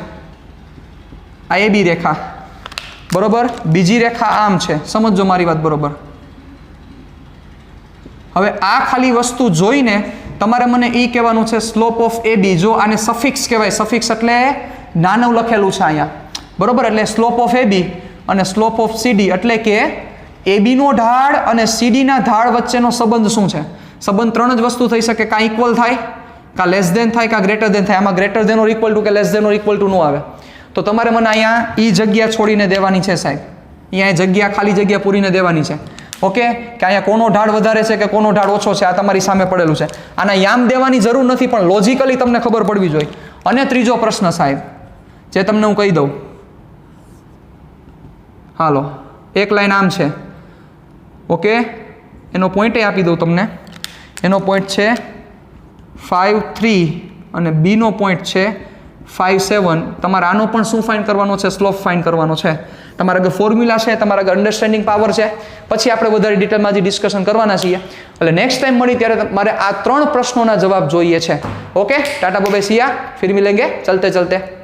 આ એ બી રેખા, બરોબર. બીજી રેખા આમ છે, સમજો મારી વાત, બરોબર. હવે આ ખાલી વસ્તુ જોઈને તમારે મને એ કહેવાનું છે સ્લોપ ઓફ એ બી. જો આને સફિક્સ કહેવાય. સફિક્સ એટલે નાનું લખેલું છે અહીંયા, બરોબર. એટલે સ્લોપ ઓફ એ બી અને સ્લોપ ઓફ સીડી એટલે કે એબીનો ઢાળ અને સીડીના ઢાળ વચ્ચેનો સંબંધ શું છે? સંબંધ 3 જ વસ્તુ થઈ શકે. કાં ઇક્વલ થાય, કાં લેસ દેન થાય, કાં ગ્રેટર દેન થાય. આમાં greater than or equal to કે less than or equal to ન આવે. તો તમારે મને અહીંયા એ જગ્યા છોડીને દેવાની છે સાહેબ. અહીંયા જગ્યા, ખાલી જગ્યા પૂરીને દેવાની છે. ઓકે, કે અહીંયા કોનો ઢાળ વધારે છે કે કોનો ઢાળ ઓછો છે, આ તમારી સામે પડેલું છે. આના યામ દેવાની જરૂર નથી, પણ લોજિકલી તમને ખબર પડવી જોઈએ. અને ત્રીજો પ્રશ્ન સાહેબ, જે તમને હું કહી દઉં. હાલો, એક લાઈન આમ છે. ઓકે, એનો પોઈન્ટ આપી દઉં તમને. એનો પોઈન્ટ છે 5, 3 અને બીનો પોઈન્ટ છે 5, 7. તમારે આનો પણ શું ફાઇન્ડ કરવાનો છે? સ્લોપ ફાઇન્ડ કરવાનો છે. તમારા આગળ ફોર્મ્યુલા છે, તમારા આગળ અન્ડરસ્ટેન્ડિંગ પાવર છે. પછી આપણે વધારે ડિટેલમાં ડિસ્કશન કરવાના છીએ. એટલે નેક્સ્ટ ટાઈમ મળી ત્યારે મારે આ 3 પ્રશ્નોના જવાબ જોઈએ છે. ઓકે, ટાટા બાય બાય, સિયા, ફિર મિલેંગે, ચલતે ચલતે.